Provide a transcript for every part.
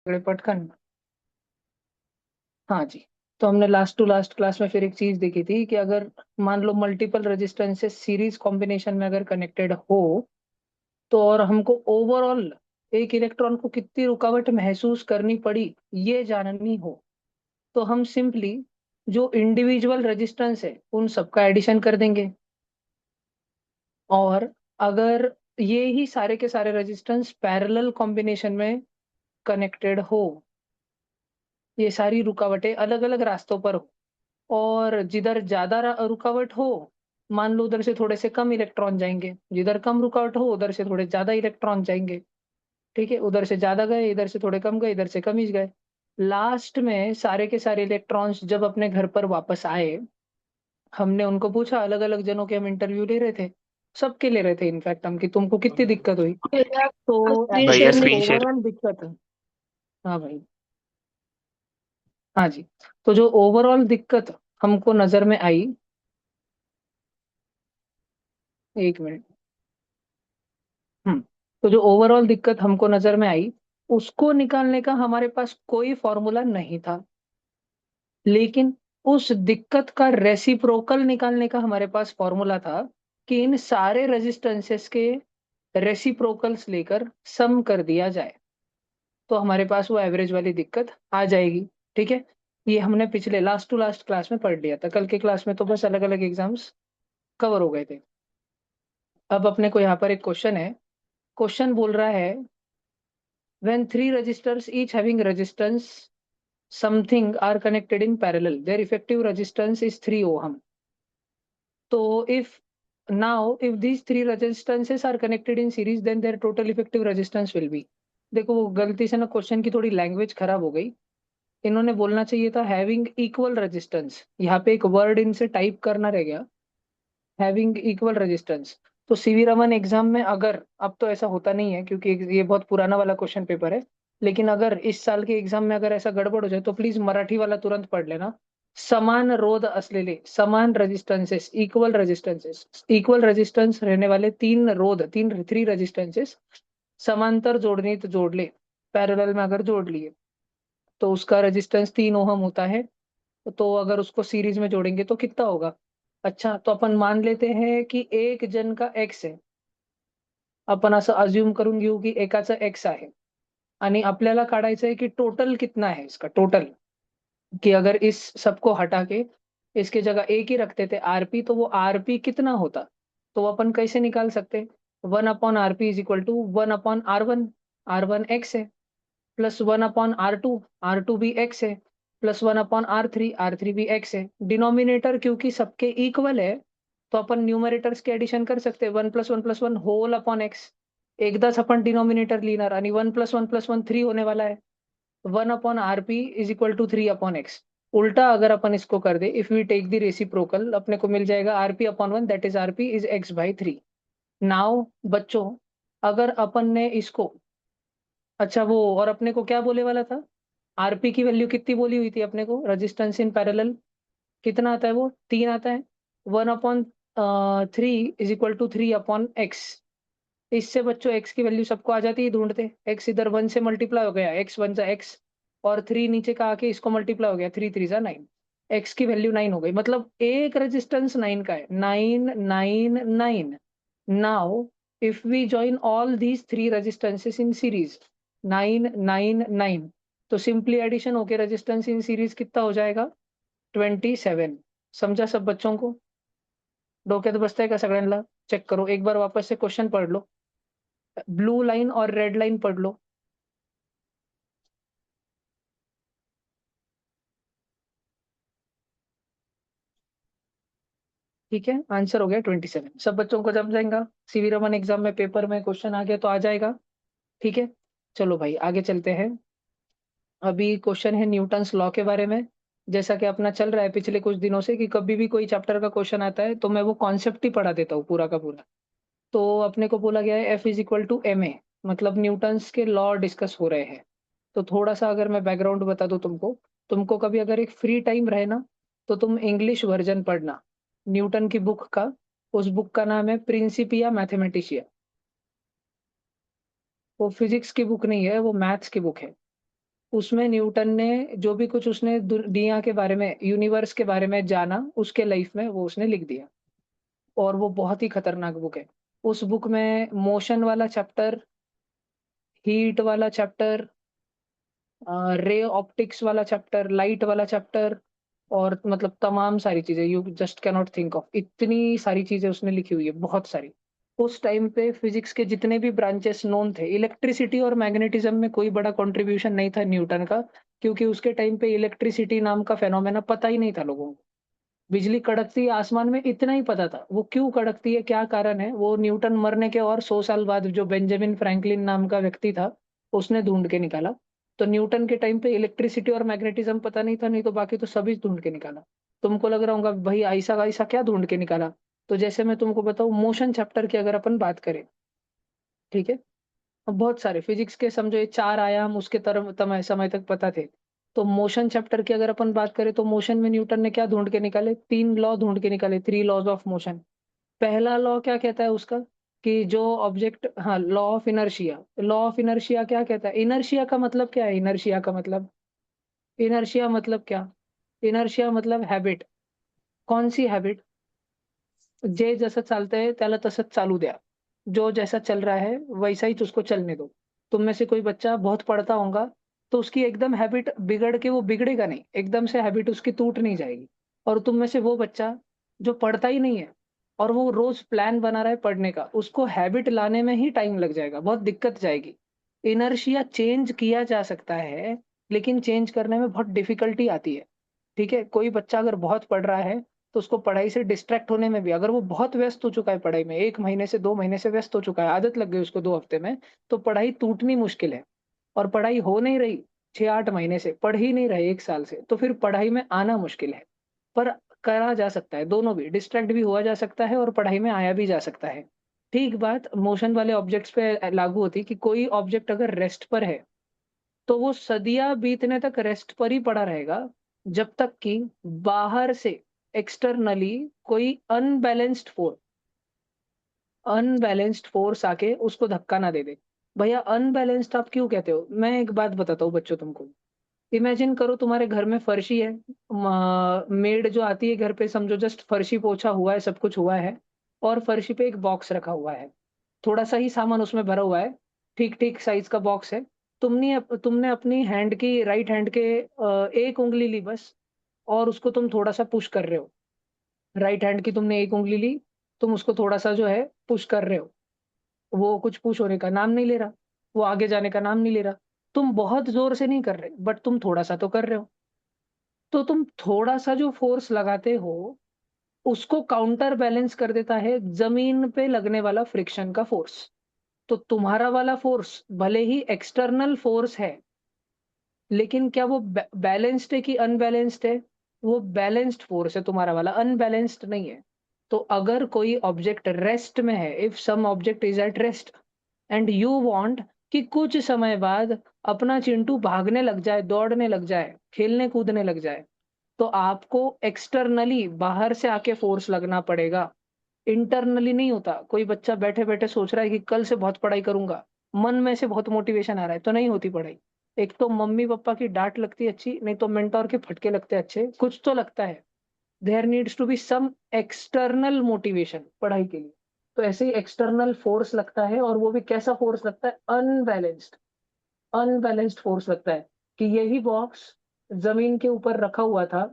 थोड़े पटकन। हाँ जी। तो हमने लास्ट टू लास्ट क्लास में फिर एक चीज देखी थी कि अगर मान लो मल्टीपल रेजिस्टेंसेस सीरीज कॉम्बिनेशन में अगर कनेक्टेड हो, तो और हमको ओवरऑल एक इलेक्ट्रॉन को कितनी रुकावट महसूस करनी पड़ी ये जाननी हो, तो हम सिंपली जो इंडिविजुअल रेजिस्टेंस है उन सबका एडिशन कर देंगे। और अगर ये ही सारे के सारे रेजिस्टेंस पैरेलल कॉम्बिनेशन में कनेक्टेड हो, ये सारी रुकावटें अलग अलग रास्तों पर हो, और जिधर ज्यादा रुकावट हो, मान लो उधर से थोड़े से कम इलेक्ट्रॉन जाएंगे, जिधर कम रुकावट हो उधर से थोड़े ज्यादा इलेक्ट्रॉन जाएंगे। ठीक है, उधर से ज्यादा गए, इधर से थोड़े कम गए, इधर से कम ही गए। लास्ट में सारे के सारे इलेक्ट्रॉन्स जब अपने घर पर वापस आए, हमने उनको पूछा, अलग अलग जनों के हम इंटरव्यू ले रहे थे, सबके ले रहे थे इनफैक्ट हम, कि तुमको कितनी दिक्कत हुई। तो स्क्रीन जो शेयर भैया नहीं। Screen share. ओवरऑल दिक्कत है। हाँ भाई। हाँ जी। तो जो ओवरऑल दिक्कत हमको नजर में आई, एक मिनट। हम्म। तो जो ओवरऑल दिक्कत हमको नजर में आई, उसको निकालने का हमारे पास कोई फॉर्मूला नहीं था, लेकिन उस दिक्कत का रेसिप्रोकल निकालने का हमारे पास फॉर्मूला था, कि इन सारे रेजिस्टेंसेस के रेसिप्रोकल्स लेकर सम कर दिया जाए, तो हमारे पास वो एवरेज वाली दिक्कत आ जाएगी। ठीक है। ये हमने पिछले लास्ट टू लास्ट क्लास में पढ़ लिया था, कल के क्लास में तो बस अलग अलग एग्जाम्स कवर हो गए थे। अब अपने को यहाँ पर एक क्वेश्चन है। क्वेश्चन बोल रहा है, when three resistors each having resistance something are connected in parallel, their effective resistance is 3 ohm. So if these three resistances are connected in series, then their total effective resistance will be। देखो वो गलती से ना question की थोड़ी language खराब हो गई। इन्होंने बोलना चाहिए था हैविंग इक्वल रेजिस्टेंस, यहाँ पे एक वर्ड इनसे टाइप करना रह गया, हैविंग इक्वल रेजिस्टेंस। तो सीवी रमन एग्जाम में अगर, अब तो ऐसा होता नहीं है क्योंकि ये बहुत पुराना वाला क्वेश्चन पेपर है, लेकिन अगर इस साल के एग्जाम में अगर ऐसा गड़बड़ हो जाए तो प्लीज मराठी वाला तुरंत पढ़ लेना। समान रोध असलेले, समान रेजिस्टेंसेस, इक्वल रेजिस्टेंस रहने वाले तीन रोध, तीन थ्री रेजिस्टेंसेस समांतर जोड़ने तो जोड़ ले, पैरेलल में अगर जोड़ लिए तो उसका रेजिस्टेंस 3 ओहम होता है। तो अगर उसको सीरीज में जोड़ेंगे तो कितना होगा। अच्छा, तो अपन मान लेते हैं की एक जन का एक्स आहे, आपण असं अज्युम करून घेऊ की एकाचं एक्स आहे, आणि आपल्याला काढायचं है कि टोटल कितना है इसका टोटल, कि अगर इस सबको हटा के इसके जगह एक ही रखते थे आरपी, तो वो आरपी कितना होता। तो अपन कैसे निकाल सकते, 1/rp is equal to 1/r1, R1 x है, प्लस 1/r2, R2 भी एक्स है, प्लस 1/r3, R3 भी एक्स है। डिनोमिनेटर क्योंकि सबके इक्वल है, तो अपन न्यूमरेटर्स के एडिशन कर सकते हैं, 1 + 1 + 1 होल अपॉन एक्स। एकदाच आपण डिनोमिनेटर लिहिणार, आणि 1 + 1 + 1 3 होने वाला है। 1/rp is equal to 3/x। उल्टा अगर अपन इसको कर दे, if we take the reciprocal, अपने को मिल जाएगा rp/1, that is rp is x/3। Now बच्चों, अगर अपन ने इसको, अच्छा वो, और अपने को क्या बोले वाला था, आरपी की वैल्यू कितनी बोली हुई थी अपने को, रेजिस्टेंस इन पैरेलल कितना आता है, वो 3 आता है। 1/3 इज इक्वल टू 3/x। इससे बच्चों एक्स की वैल्यू सबको आ जाती है, ढूंढते, एक्स इधर 1 से मल्टीप्लाई हो गया, x1 और 3 नीचे का आके इसको मल्टीप्लाई हो गया, 3 3 9, एक्स की वैल्यू 9 हो गई, मतलब एक रेजिस्टेंस 9 का है, 9 9 9। Now if we join all these three resistances in series, 9 9 9, तो सिंपली एडिशन होके रेजिस्टेंस इन सीरीज कितना हो जाएगा, 27। समझा सब बच्चों को, डोक्यात बसतंय का सगळ्यांना, चेक करो एक बार वापस से क्वेश्चन पढ़ लो, ब्लू लाइन और रेड लाइन पढ़ लो। ठीक है, आंसर हो गया 27, सब बच्चों को जम जाएगा। सीवी रमन एग्जाम में पेपर में क्वेश्चन आ गया तो आ जाएगा। ठीक है, चलो भाई आगे चलते हैं। अभी क्वेश्चन है न्यूटन्स लॉ के बारे में। जैसा कि अपना चल रहा है पिछले कुछ दिनों से कि कभी भी कोई चैप्टर का क्वेश्चन आता है तो मैं वो कॉन्सेप्ट ही पढ़ा देता हूँ पूरा का पूरा। तो अपने को बोला गया है F is equal to M A, मतलब न्यूटन्स के लॉ डिस्कस हो रहे हैं। तो थोड़ा सा अगर मैं बैकग्राउंड बता दूं तुमको, तुमको कभी अगर एक फ्री टाइम रहे ना, तो तुम इंग्लिश वर्जन पढ़ना न्यूटन की बुक का। उस बुक का नाम है प्रिंसिपिया मैथमेटिशिया। वो फिजिक्स की बुक नहीं है, वो मैथ्स की बुक है। उसमें न्यूटन ने जो भी कुछ उसने दुनिया के बारे में, यूनिवर्स के बारे में जाना, उसके लाइफ में वो उसने लिख दिया। और वो बहुत ही खतरनाक बुक है। उस बुक में मोशन वाला चैप्टर, हीट वाला चैप्टर, रे ऑप्टिक्स वाला चैप्टर, लाइट वाला चैप्टर और मतलब तमाम सारी चीज़ें, you just can not think of, इतनी सारी चीज़ें उसने लिखी हुई है, बहुत सारी। उस टाइम पे फिज़िक्स के जितने भी ब्रांचेस नोन थे, इलेक्ट्रिसिटी और मैग्नेटिज़्म में कोई बड़ा कंट्रीब्यूशन नहीं था न्यूटन का, क्योंकि उसके टाइम पे इलेक्ट्रिसिटी नाम का फेनोमेना पता ही नहीं था लोगों को। बिजली कड़कती है आसमान में इतना ही पता था, वो क्यों कड़कती है, क्या कारण है, वो न्यूटन मरने के और 100 साल बाद जो बेंजामिन फ्रैंकलिन नाम का व्यक्ति था, उसने ढूँढ के निकाला। तो न्यूटन के टाइम पे इलेक्ट्रिसिटी और मैग्नेटिज़्म पता नहीं था, नहीं तो बाकी तो सभी ढूँढ के निकाला। तुमको लग रहा होगा भाई ऐसा का ऐसा क्या ढूँढ के निकाला? तो जैसे मैं तुमको बताऊँ, मोशन चैप्टर की अगर अपन बात करें, ठीक है? बहुत सारे फिजिक्स के समझो ये 4 आयाम उसके तरफ तमय समय तक पता थे। तो मोशन चैप्टर की अगर अपन बात करें, तो मोशन में न्यूटन ने क्या ढूँढ के निकाले? 3 लॉ ढूँढ के निकाले, 3 लॉज़ ऑफ मोशन। पहला लॉ क्या कहता है उसका? कि जो ऑब्जेक्ट, हाँ, law of inertia. Law of inertia क्या कहता है? इनर्शिया का मतलब क्या है? इनर्शिया का मतलब, इनर्शिया मतलब क्या? इनर्शिया मतलब हैबिट। कौन-सी हैबिट? जे जसं चालतंय त्याला तसंच चालू द्या। जो जैसा चल रहा है वैसा ही उसको चलने दो। तुम में से कोई बच्चा बहुत पढ़ता होगा, तो उसकी एकदम हैबिट बिगड़ के वो बिगड़ेगा नहीं, एकदम से हैबिट उसकी टूट नहीं जाएगी। और तुम में से वो बच्चा जो पढ़ता ही नहीं है और वो रोज़ प्लान बना रहा है पढ़ने का, उसको हैबिट लाने में ही टाइम लग जाएगा, बहुत दिक्कत जाएगी। इनर्शिया चेंज किया जा सकता है, लेकिन चेंज करने में बहुत डिफ़िकल्टी आती है। ठीक है? कोई बच्चा अगर बहुत पढ़ रहा है, तो उसको पढ़ाई से डिस्ट्रैक्ट होने में भी, अगर वो बहुत व्यस्त हो चुका है पढ़ाई में, 1 महीने से 2 महीने से व्यस्त हो चुका है, आदत लग गई उसको 2 हफ्ते में, तो पढ़ाई टूटनी मुश्किल है। और पढ़ाई हो नहीं रही 6-8 महीने से, पढ़ ही नहीं रहे 1 साल से, तो फिर पढ़ाई में आना मुश्किल है। पर करा जा सकता है, दोनों भी, डिस्ट्रैक्ट भी हुआ जा सकता है और पढ़ाई में आया भी जा सकता है। ठीक बात मोशन वाले ऑब्जेक्ट्स पे लागू होती है कि कोई ऑब्जेक्ट अगर रेस्ट पर है, तो वो सदियाँ बीतने तक रेस्ट पर ही पड़ा रहेगा, जब तक कि बाहर से एक्सटर्नली कोई अनबैलेंस्ड फोर्स आके उसको धक्का ना दे दे। भैया अनबैलेंस्ड आप क्यों कहते हो? मैं एक बात बताता हूँ बच्चों तुमको। इमेजिन करो तुम्हारे घर में फर्शी है, मेड जो आती है घर पे, समझो जस्ट फर्शी पोछा हुआ है, सब कुछ हुआ है और फर्शी पे एक बॉक्स रखा हुआ है। थोड़ा-सा ही सामान उसमें भरा हुआ है, ठीक-ठीक साइज़ का बॉक्स है। तुमने अपनी हैंड की, राइट हैंड के 1 उँगली ली बस और उसको तुम थोड़ा-सा पुश कर रहे हो। राइट हैंड की तुमने 1 उँगली ली, तुम उसको थोड़ा-सा जो है पुश कर रहे हो। वो कुछ पुश होने का नाम नहीं ले रहा, वो आगे जाने का नाम नहीं ले रहा। तुम बहुत ज़ोर से नहीं कर रहे, बट तुम थोड़ा-सा तो कर रहे हो। तो तुम थोड़ा-सा जो फ़ोर्स लगाते हो, उसको काउंटर बैलेंस कर देता है ज़मीन पे लगने वाला फ्रिक्शन का फ़ोर्स। तो तुम्हारा वाला फ़ोर्स भले ही एक्सटर्नल फ़ोर्स है, लेकिन क्या वो बैलेंस्ड है कि अनबैलेंस्ड है? वो बैलेंस्ड फ़ोर्स है तुम्हारा वाला, अनबैलेंस्ड नहीं है। तो अगर कोई ऑब्जेक्ट रेस्ट में है, if some object is at rest and you want कि कुछ समय बाद अपना चिंटू भागने लग जाए, दौड़ने लग जाए, खेलने-कूदने लग जाए, तो आपको एक्सटर्नली बाहर से आके फ़ोर्स लगना पड़ेगा। इंटरनली नहीं होता। कोई बच्चा बैठे-बैठे सोच रहा है कि कल से बहुत पढ़ाई करूँगा, मन में से बहुत मोटिवेशन आ रहा है, तो नहीं होती पढ़ाई। एक तो मम्मी-पापा की डाँट लगती है अच्छी, नहीं तो मेंटर के फटके लगते हैं अच्छे, कुछ तो लगता है। There needs to be some external motivation पढ़ाई के लिए। तो ऐसे ही एक्सटर्नल फ़ोर्स लगता है और वो भी कैसा फ़ोर्स लगता है? अनबैलेंस्ड फ़ोर्स लगता है कि यही बॉक्स ज़मीन के ऊपर रखा हुआ था,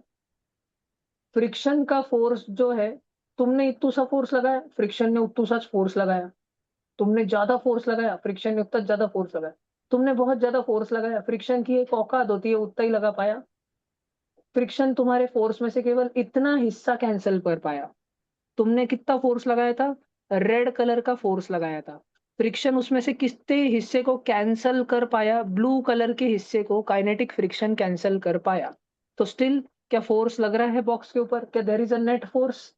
फ्रिक्शन का फ़ोर्स जो है, तुमने इत्तू सा फ़ोर्स लगाया, फ्रिक्शन ने उत्तू सा फ़ोर्स लगाया। तुमने ज़्यादा फ़ोर्स लगाया, फ्रिक्शन ने उतना ज़्यादा फ़ोर्स लगाया। तुमने बहुत ज़्यादा फ़ोर्स लगाया, फ्रिक्शन की एक औकात होती है, उतना ही लगा पाया। फ्रिक्शन तुम्हारे फ़ोर्स में से केवल इतना हिस्सा कैंसल कर पाया। तुमने कितना फ़ोर्स लगाया था? रेड कलर का फ़ोर्स लगाया था। फ्रिक्शन उसमें से कितने हिस्से को कैंसल कर पाया? ब्लू कलर के हिस्से को काइनेटिक फ्रिक्शन कैंसल कर पाया। तो स्टिल क्या फ़ोर्स लग रहा है बॉक्स के ऊपर? क्या there is a net force?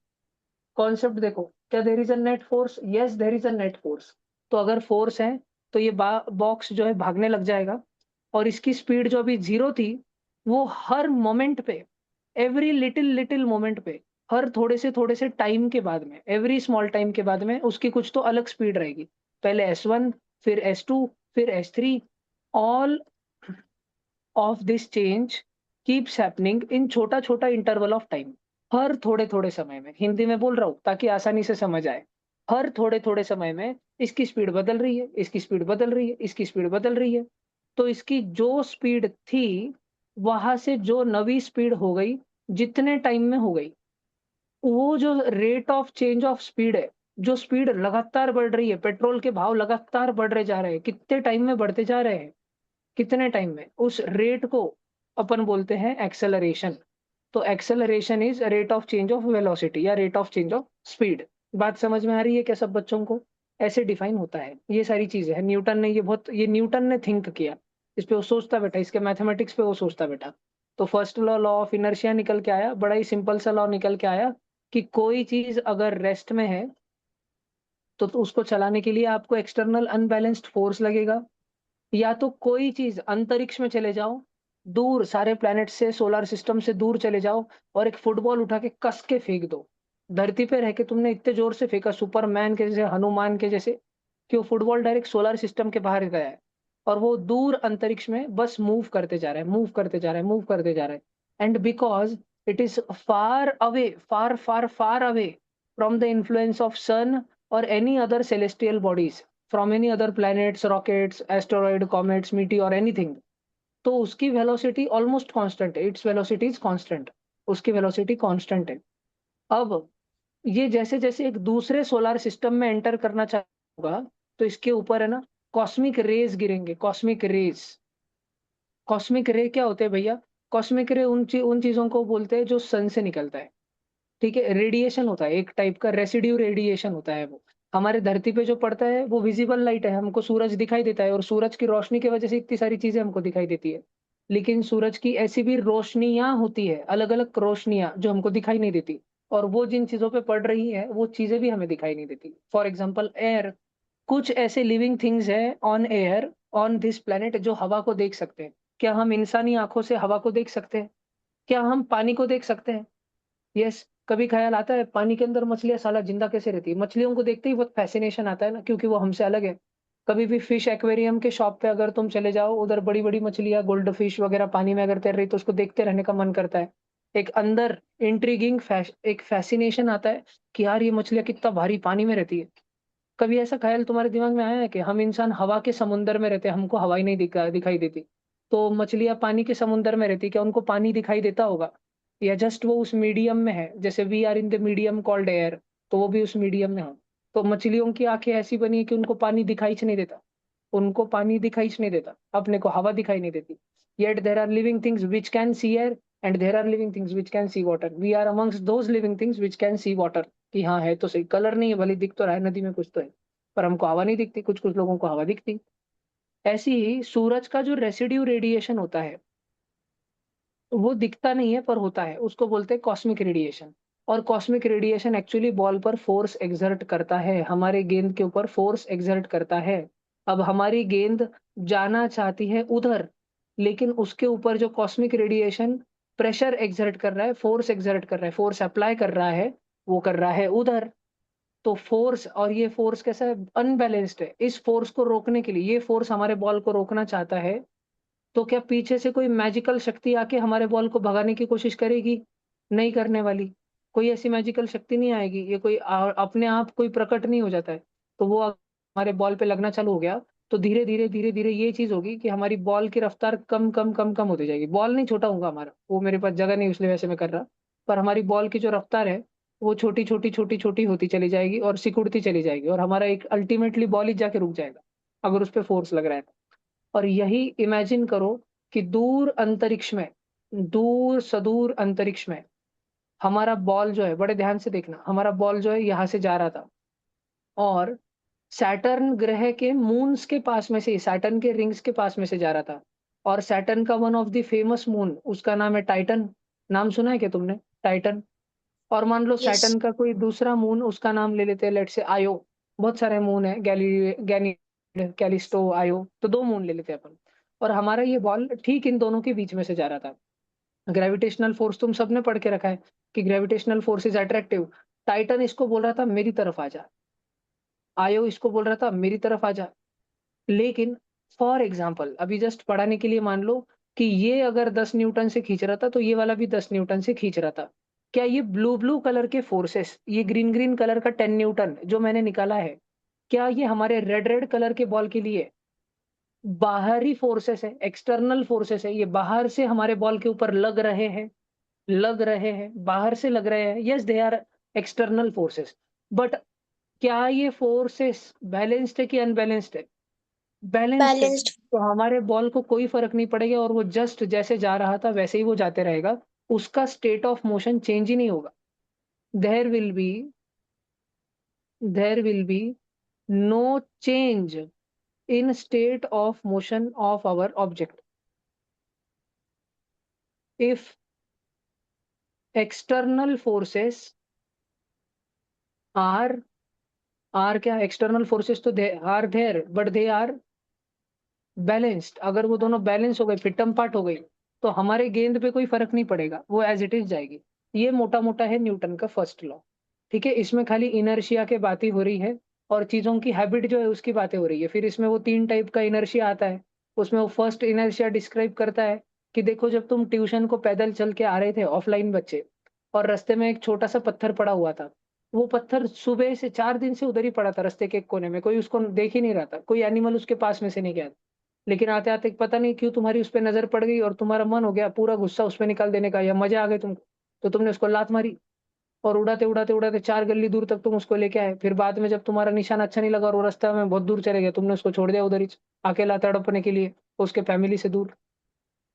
Concept देखो, क्या there is a net force? Yes, there is a net force. तो अगर फ़ोर्स है, तो ये बॉक्स जो है भागने लग जाएगा और इसकी स्पीड जो अभी 0 थी, वो हर मोमेंट पे, एवरी लिटिल मोमेंट पे, हर थोड़े से टाइम के बाद में, एवरी स्मॉल टाइम के बाद में उसकी कुछ तो अलग स्पीड रहेगी। पहले S1, फिर S2, फिर S3, all of this change keeps happening in छोटा छोटा इंटरवल ऑफ टाइम। हर थोड़े थोड़े समय में, हिंदी में बोल रहा हूँ ताकि आसानी से समझ आए। हर थोड़े थोड़े समय में इसकी स्पीड बदल रही है, इसकी स्पीड बदल रही है, इसकी स्पीड बदल रही है। तो इसकी जो स्पीड थी, वहां से जो नवी स्पीड हो गई, जितने टाइम में हो गई, वो जो rate of change of speed है, जो स्पीड लगातार बढ़ रही है, पेट्रोल के भाव लगातार बढ़ रहे जा रहे हैं, कितने टाइम में बढ़ते जा रहे हैं, कितने टाइम में, उस रेट को अपन बोलते हैं एक्सेलरेशन। तो acceleration is rate of change of velocity या rate of change of speed. बात समझ में आ रही है क्या सब बच्चों को? ऐसे डिफाइन होता है, ये सारी चीजें हैं। न्यूटन ने थिंक किया इस पे, वो सोचता बैठा, इसके मैथमेटिक्स पे वो सोचता बैठा। तो first law, law of inertia निकल के आया, बड़ा ही सिंपल सा लॉ निकल के आया कि कोई चीज अगर रेस्ट में है तो उसको चलाने के लिए आपको एक्सटर्नल अनबैलेंस्ड फोर्स लगेगा। या तो कोई चीज अंतरिक्ष में चले जाओ, दूर सारे प्लैनेट से, सोलर सिस्टम से दूर चले जाओ और एक फुटबॉल उठा के कस के फेंक दो। धरती पे रह के तुमने इतने जोर से फेंका, सुपरमैन के जैसे, हनुमान के जैसे, कि वो फुटबॉल डायरेक्ट सोलर सिस्टम के बाहर गया है और वो दूर अंतरिक्ष में बस मूव करते जा रहा है, मूव करते जा रहा है, मूव करते जा रहा है। And because it is far away, far far far away from the influence of sun और any other celestial bodies, from any other planets, rockets, asteroid, comets, meteor, anything, तो उसकी वेलोसिटी ऑलमोस्ट कांस्टेंट है, its velocity is constant, उसकी velocity constant है। अब ये जैसे जैसे एक दूसरे सोलर सिस्टम में एंटर करना चाहूंगा, तो इसके ऊपर है ना कॉस्मिक रेज गिरेंगे, कॉस्मिक रेज। कॉस्मिक रे क्या होते हैं भैया? कॉस्मिक रे उन चीजों को बोलते हैं जो सन से निकलता है। ठीक है, रेडिएशन होता है, एक टाइप का रेसिड्यू रेडिएशन होता है वो। हमारे धरती पे जो पड़ता है वो विजिबल लाइट है, हमको सूरज दिखाई देता है और सूरज की रोशनी की वजह से इतनी सारी चीजें हमको दिखाई देती है। लेकिन सूरज की ऐसी भी रोशनियां होती है, अलग अलग रोशनियां जो हमको दिखाई नहीं देती, और वो जिन चीजों पे पड़ रही है वो चीजें भी हमें दिखाई नहीं देती। फॉर एग्जाम्पल एयर, कुछ ऐसे लिविंग थिंग्स है on air, on this planet, जो हवा को देख सकते हैं। क्या हम इंसानी आंखों से हवा को देख सकते हैं? क्या हम पानी को देख सकते हैं? यस। कभी ख्याल आता है पानी के अंदर मछलियाँ साला जिंदा कैसे रहती है? मछलियों को देखते ही बहुत फैसिनेशन आता है ना, क्योंकि वो हमसे अलग है। कभी भी फिश एक्वेरियम के शॉप पे अगर तुम चले जाओ, उधर बड़ी बड़ी मछलियाँ, गोल्ड फिश वगैरह पानी में अगर तैर रही, तो उसको देखते रहने का मन करता है। एक अंदर इंट्रीगिंग एक फैसिनेशन आता है कि यार ये मछलियाँ कितना भारी पानी में रहती है। कभी ऐसा ख्याल तुम्हारे दिमाग में आया है कि हम इंसान हवा के समुंदर में रहते हैं, हमको हवा ही नहीं दिखाई देती? तो मछलियां पानी के समुंदर में रहती, क्या उनको पानी दिखाई देता होगा? या जस्ट वो उस मीडियम में है, जैसे we are in the medium called air, तो वो भी उस मीडियम में हो। तो मछलियों की आंखें ऐसी बनी है कि उनको पानी दिखाई नहीं देता, उनको पानी दिखाई नहीं देता, अपने को हवा दिखाई नहीं देती। Yet there are living things which can see air and there are living things which can see water. We are amongst those living things which can see water. कि हाँ है तो सही, कलर नहीं है भले, दिख तो रहा है नदी में कुछ तो है, पर हमको हवा नहीं दिखती, कुछ कुछ लोगों को हवा दिखती। ऐसी ही सूरज का जो रेसिड्यू रेडिएशन होता है, वो दिखता नहीं है पर होता है, उसको बोलते हैं कॉस्मिक रेडिएशन। और कॉस्मिक रेडिएशन एक्चुअली बॉल पर फोर्स एक्सर्ट करता है, हमारे गेंद के ऊपर फोर्स एक्सर्ट करता है। अब हमारी गेंद जाना चाहती है उधर, लेकिन उसके ऊपर जो कॉस्मिक रेडिएशन प्रेशर एक्सर्ट कर रहा है, फोर्स एक्सर्ट कर रहा है, फोर्स अप्लाई कर रहा है, वो कर रहा है उधर। तो फोर्स, और ये फोर्स कैसा है? अनबैलेंस्ड है। इस फोर्स को रोकने के लिए, ये फोर्स हमारे बॉल को रोकना चाहता है, तो क्या पीछे से कोई मैजिकल शक्ति आके हमारे बॉल को भगाने की कोशिश करेगी? नहीं करने वाली। कोई ऐसी मैजिकल शक्ति नहीं आएगी, ये कोई अपने आप कोई प्रकट नहीं हो जाता है। तो वो हमारे बॉल पे लगना चालू हो गया, तो धीरे धीरे धीरे धीरे ये चीज होगी कि हमारी बॉल की रफ्तार कम कम कम कम होती जाएगी। बॉल नहीं छोटा होगा हमारा, वो मेरे पास जगह नहीं इसलिए वैसे मैं कर रहा, पर हमारी बॉल की जो रफ्तार है, वो छोटी छोटी छोटी छोटी होती चली जाएगी और सिकुड़ती चली जाएगी, और हमारा एक अल्टीमेटली बॉल ही जाके रुक जाएगा अगर उस पर फोर्स लग रहा है। और यही इमेजिन करो कि दूर अंतरिक्ष में, दूर सदूर अंतरिक्ष में, हमारा बॉल जो है, बड़े ध्यान से देखना, हमारा बॉल जो है यहाँ से जा रहा था, और सैटर्न ग्रह के मून्स के पास में से, सैटर्न के रिंग्स के पास में से जा रहा था। और सैटर्न का one of the famous moon, उसका नाम है टाइटन। नाम सुना है क्या तुमने? टाइटन। और मान लो यस। सैटर्न का कोई दूसरा मून, उसका नाम ले लेते हैं, लेट से आयो। बहुत सारे मून है, गैनी, कैलिस्टो, आयो, तो दो मून ले लेते हैं अपन। और हमारा ये बॉल ठीक इन दोनों के बीच में से जा रहा था। ग्रेविटेशनल फोर्स तुम सबने पढ़ के रखा है कि gravitational force is attractive. Titan इसको बोल रहा था मेरी तरफ आ जा, आयो इसको बोल रहा था मेरी तरफ आ जा। लेकिन फॉर एग्जाम्पल, अभी जस्ट पढ़ाने के लिए मान लो कि ये अगर 10 न्यूटन से खींच रहा था, तो ये वाला भी 10 न्यूटन से खींच रहा था। क्या ये ब्लू-ब्लू कलर के फोर्सेस, ये ग्रीन-ग्रीन कलर का 10 न्यूटन जो मैंने निकाला है, क्या ये हमारे रेड-रेड कलर के बॉल के लिए बाहरी फोर्सेस है, एक्सटर्नल फोर्सेस है, ये बाहर से हमारे बॉल के ऊपर लग रहे हैं, बाहर से लग रहे हैं। Yes, they are external forces. But क्या ये फोर्सेस बैलेंस्ड है कि अनबैलेंस्ड है? बैलेंस्ड है। बैलेंस्ड। तो हमारे बॉल को कोई फ़र्क नहीं पड़ेगा और वो जस्ट जैसे जा रहा था वैसे ही वो जाते रहेगा। उसका स्टेट ऑफ मोशन चेंज ही नहीं होगा। There will be there will be no change in state of motion of our object if external forces are are क्या एक्सटर्नल फोर्सेस तो they are there but they are balanced. अगर वो दोनों balance हो गए, फिटम पार्ट हो गई, तो हमारे गेंद पे कोई फ़र्क नहीं पड़ेगा, वो एज़ इट इज़ जाएगी। ये मोटा-मोटा है न्यूटन का फर्स्ट लॉ, ठीक है? इसमें खाली इनर्शिया की बातें हो रही है और चीज़ों की हैबिट जो है उसकी बातें हो रही है। फिर इसमें वो 3 टाइप का इनर्शिया आता है, उसमें वो फर्स्ट इनर्शिया डिस्क्राइब करता है कि देखो जब तुम ट्यूशन को पैदल चल के आ रहे थे ऑफ़लाइन बच्चे और रास्ते में एक छोटा-सा पत्थर पड़ा हुआ था। वो पत्थर सुबह से 4 दिन से उधर ही पड़ा था रास्ते के एक कोने में, कोई उसको देख ही नहीं रहा था, कोई एनिमल उसके पास में से नहीं गया। लेकिन आते-आते पता नहीं क्यों तुम्हारी उस पे नज़र पड़ गई और तुम्हारा मन हो गया पूरा गुस्सा उस पे निकाल देने का या मज़े आ गए तुमको, तो तुमने उसको लात मारी और उड़ाते, उड़ाते, उड़ाते 4 गली दूर तक तुम उसको लेके आए। फिर बाद में जब तुम्हारा निशाना अच्छा नहीं लगा और वो रास्ता में बहुत दूर चले गए, तुमने उसको छोड़ दिया उधर ही अकेला तड़पने के लिए, उसके फैमिली से दूर,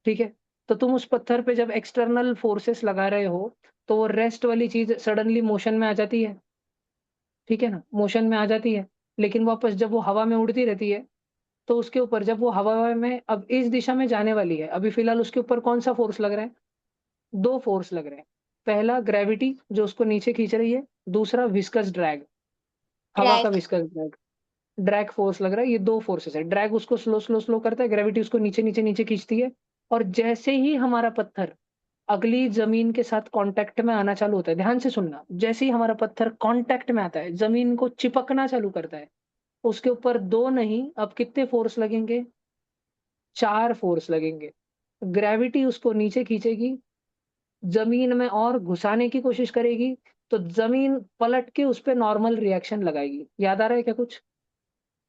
ठीक है? तो तुम उस पत्थर पे जब एक्सटर्नल फोर्सेस लगा रहे हो, तो वो रेस्ट वाली चीज़ सडनली मोशन में आ जाती है, ठीक है ना? मोशन में आ जाती है, लेकिन वापस जब वो हवा में उड़ती रहती है तो उसके ऊपर जब वो हवा में अब इस दिशा में जाने वाली है, अभी फ़िलहाल उसके ऊपर कौन-सा फ़ोर्स लग रहा है? 2 फ़ोर्स लग रहे हैं। पहला ग्रेविटी जो उसको नीचे खींच रही है, दूसरा विस्कस ड्रैग, हवा का drag. Viscous drag. Drag force लग रहा है, ये 2 फ़ोर्सेस है। ड्रैग उसको स्लो करता है, ग्रेविटी उसको नीचे खींचती है और जैसे ही हमारा पत्थर अगली ज़मीन के साथ कॉन्टैक्ट में आना चालू होता है, ध्यान से सुनना, जैसे ही हमारा पत्थर कॉन्टैक्ट में आता है, ज़मीन को चिपकना चालू करता है, उसके ऊपर 2 नहीं, अब कितने फ़ोर्स लगेंगे? 4 फ़ोर्स लगेंगे। ग्रेविटी उसको नीचे खींचेगी, ज़मीन में और घुसाने की कोशिश करेगी, तो ज़मीन पलट के उस पे नॉर्मल रिएक्शन लगाएगी। याद आ रहा है क्या कुछ?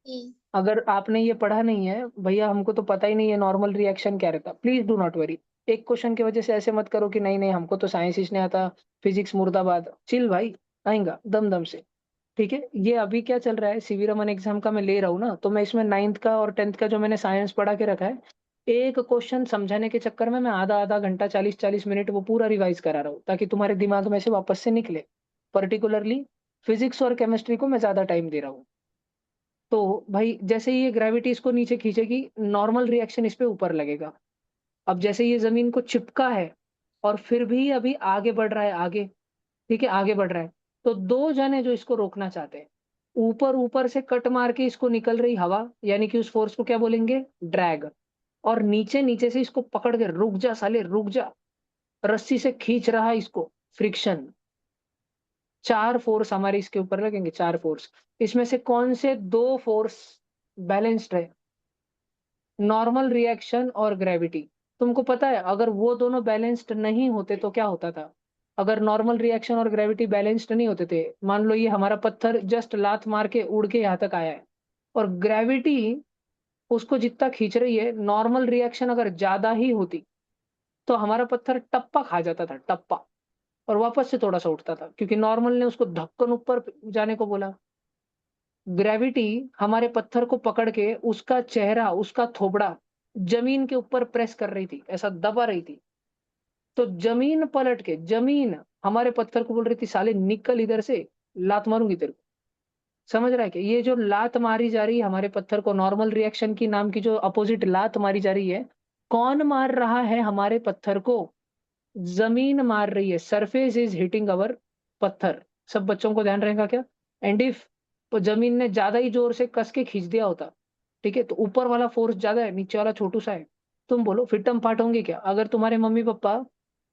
हम्म। अगर आपने ये पढ़ा नहीं है, भैया हमको तो पता ही नहीं है नॉर्मल रिएक्शन क्या रहता। Please do not worry. एक क्वेश्चन की वजह से ऐसे मत करो कि नहीं हमको तो साइंस ही नहीं आता, फिज़िक्स मुर्दाबाद। चिल भाई, आएगा दम-दम से। ठीक है? ये अभी क्या चल रहा है सीवी रमन एग्ज़ाम का मैं ले रहा हूँ ना, तो मैं इसमें 9th का और 10th का जो मैंने साइंस पढ़ा के रखा है, एक क्वेश्चन समझाने के चक्कर में मैं आधा-आधा घंटा 40-40 मिनट वो पूरा रिवाइज़ करा रहा हूँ, ताकि तुम्हारे दिमाग में से वापस से निकले। पर्टिकुलरली फिज़िक्स और केमिस्ट्री को मैं ज़्यादा टाइम दे रहा हूँ। तो भाई जैसे ही ये ग्रेविटी इसको नीचे खींचेगी, नॉर्मल रिएक्शन इस पे ऊपर लगेगा। अब जैसे ये ज़मीन को चिपका है और फिर भी अभी आगे बढ़ रहा है आगे, ठीक है? आगे बढ़ रहा है। तो 2 जने जो इसको रोकना चाहते हैं, ऊपर-ऊपर से कट मार के इसको निकल रही हवा, यानी कि उस फ़ोर्स को क्या बोलेंगे? ड्रैग। और नीचे-नीचे से इसको पकड़ के रुक जा साले रुक जा, रस्सी से खींच रहा है इसको, फ्रिक्शन। 4 फ़ोर्स हमारे इसके ऊपर लगेंगे, 4 फ़ोर्स। इसमें से कौन से 2 फ़ोर्स बैलेंस्ड है? नॉर्मल रिएक्शन और ग्रेविटी। तुमको पता है अगर वो दोनों बैलेंस्ड नहीं होते तो क्या होता था? अगर नॉर्मल रिएक्शन और ग्रेविटी बैलेंस्ड नहीं होते थे, मान लो ये हमारा पत्थर जस्ट लात मार के उड़ के यहाँ तक आया है और ग्रेविटी उसको जितना खींच रही है, नॉर्मल रिएक्शन अगर ज़्यादा ही होती, तो हमारा पत्थर टप्पा खा जाता था, टप्पा और वापस से थोड़ा-सा उठता था क्योंकि नॉर्मल ने उसको धक्कन ऊपर जाने को बोला। ग्रेविटी हमारे पत्थर को पकड़ के उसका चेहरा, उसका थोबड़ा ज़मीन के ऊपर प्रेस कर रही थी, ऐसा दबा रही थी। तो ज़मीन पलट के ज़मीन हमारे पत्थर को बोल रही थी, "साले निकल इधर से, लात मारूँगी तेरे को।" समझ रहा है क्या? ये जो लात मारी जा रही है हमारे पत्थर को नॉर्मल रिएक्शन की नाम की जो अपोज़िट लात मारी जा रही है, कौन मार रहा है हमारे पत्थर को? ज़मीन मार रही है। सरफेस इज़ हिटिंग अवर पत्थर। सब बच्चों को ध्यान रहेगा क्या? एंड इफ तो ज़मीन ने ज़्यादा ही ज़ोर से कस के खींच दिया होता, ठीक है? तो ऊपर वाला फ़ोर्स ज़्यादा है, नीचे वाला छोटू-सा है। तुम बोलो फिट्टम-फाट होंगे क्या? अगर तुम्हारे मम्मी-पापा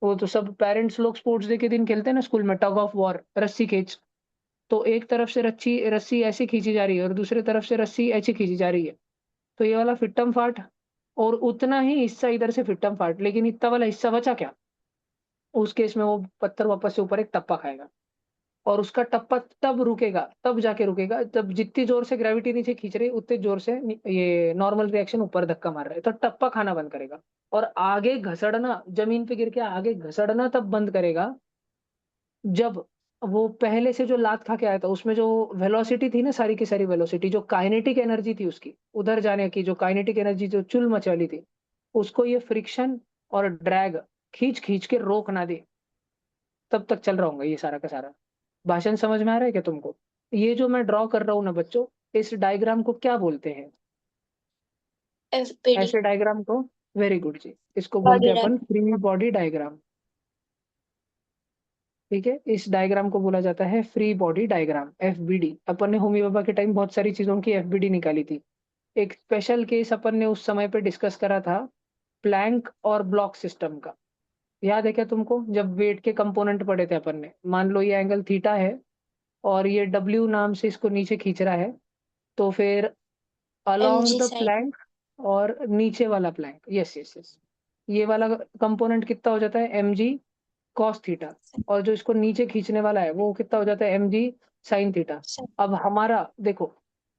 वो तो सब पेरेंट्स लोग स्पोर्ट्स डे के दिन खेलते हैं ना स्कूल में टग ऑफ वॉर, रस्सी खींच। तो एक तरफ से रच्छी रस्सी ऐसे खींची जा रही है और दूसरी तरफ से रस्सी ऐसे खींची जा रही है। तो ये वाला फिट्टम-फाट और उतना ही हिस्सा इधर से फिट्टम फाट, लेकिन इतना वाला हिस्सा बचा क्या? उस केस में वो पत्थर वापस से ऊपर एक टप्पा खाएगा और उसका टप्पा तब रुकेगा, तब जाके रुकेगा जब जितनी जोर से ग्रेविटी नीचे खींच रही है उतने जोर से ये नॉर्मल रिएक्शन ऊपर धक्का मार रहा है, तो टप्पा खाना बंद करेगा। और आगे घसड़ना, जमीन पे गिर के आगे घसड़ना तब बंद करेगा जब वो पहले से जो लात खा के आया था उसमें जो वेलोसिटी थी ना, सारी की सारी वेलोसिटी जो काइनेटिक एनर्जी थी उसकी उधर जाने की, जो काइनेटिक एनर्जी जो चुल मचाली थी, उसको ये फ्रिक्शन और ड्रैग खींच खींच के रोक ना दे, तब तक चल रहा होगा ये सारा का सारा। भाषण समझ में आ रहा है क्या तुमको? ये जो मैं ड्रॉ कर रहा हूँ ना बच्चों, इस डायग्राम को क्या बोलते हैं? एफपीडी। ऐसे डायग्राम को, वेरी गुड जी, इसको बोलते बॉडी हैं अपन फ्री बॉडी डायग्राम। ठीक है, इस डायग्राम को बोला जाता है फ्री बॉडी डायग्राम, एफबीडी। अपन ने होमी बाबा के टाइम बहुत सारी चीजों की एफबीडी निकाली थी। एक स्पेशल केस अपन ने उस समय पे डिस्कस करा था, प्लैंक और ब्लॉक सिस्टम का। याद है क्या तुमको? जब वेट के कंपोनेंट पढ़े थे अपन ने, मान लो ये एंगल थीटा है और ये डब्ल्यू नाम से इसको नीचे खींच रहा है, तो फिर along MG the sine. Plank और नीचे वाला प्लैंक, यस यस यस, ये वाला कंपोनेंट कितना हो जाता है? M G cos theta. और जो इसको नीचे खींचने वाला है वो कितना हो जाता है? M G sine theta. अब हमारा देखो,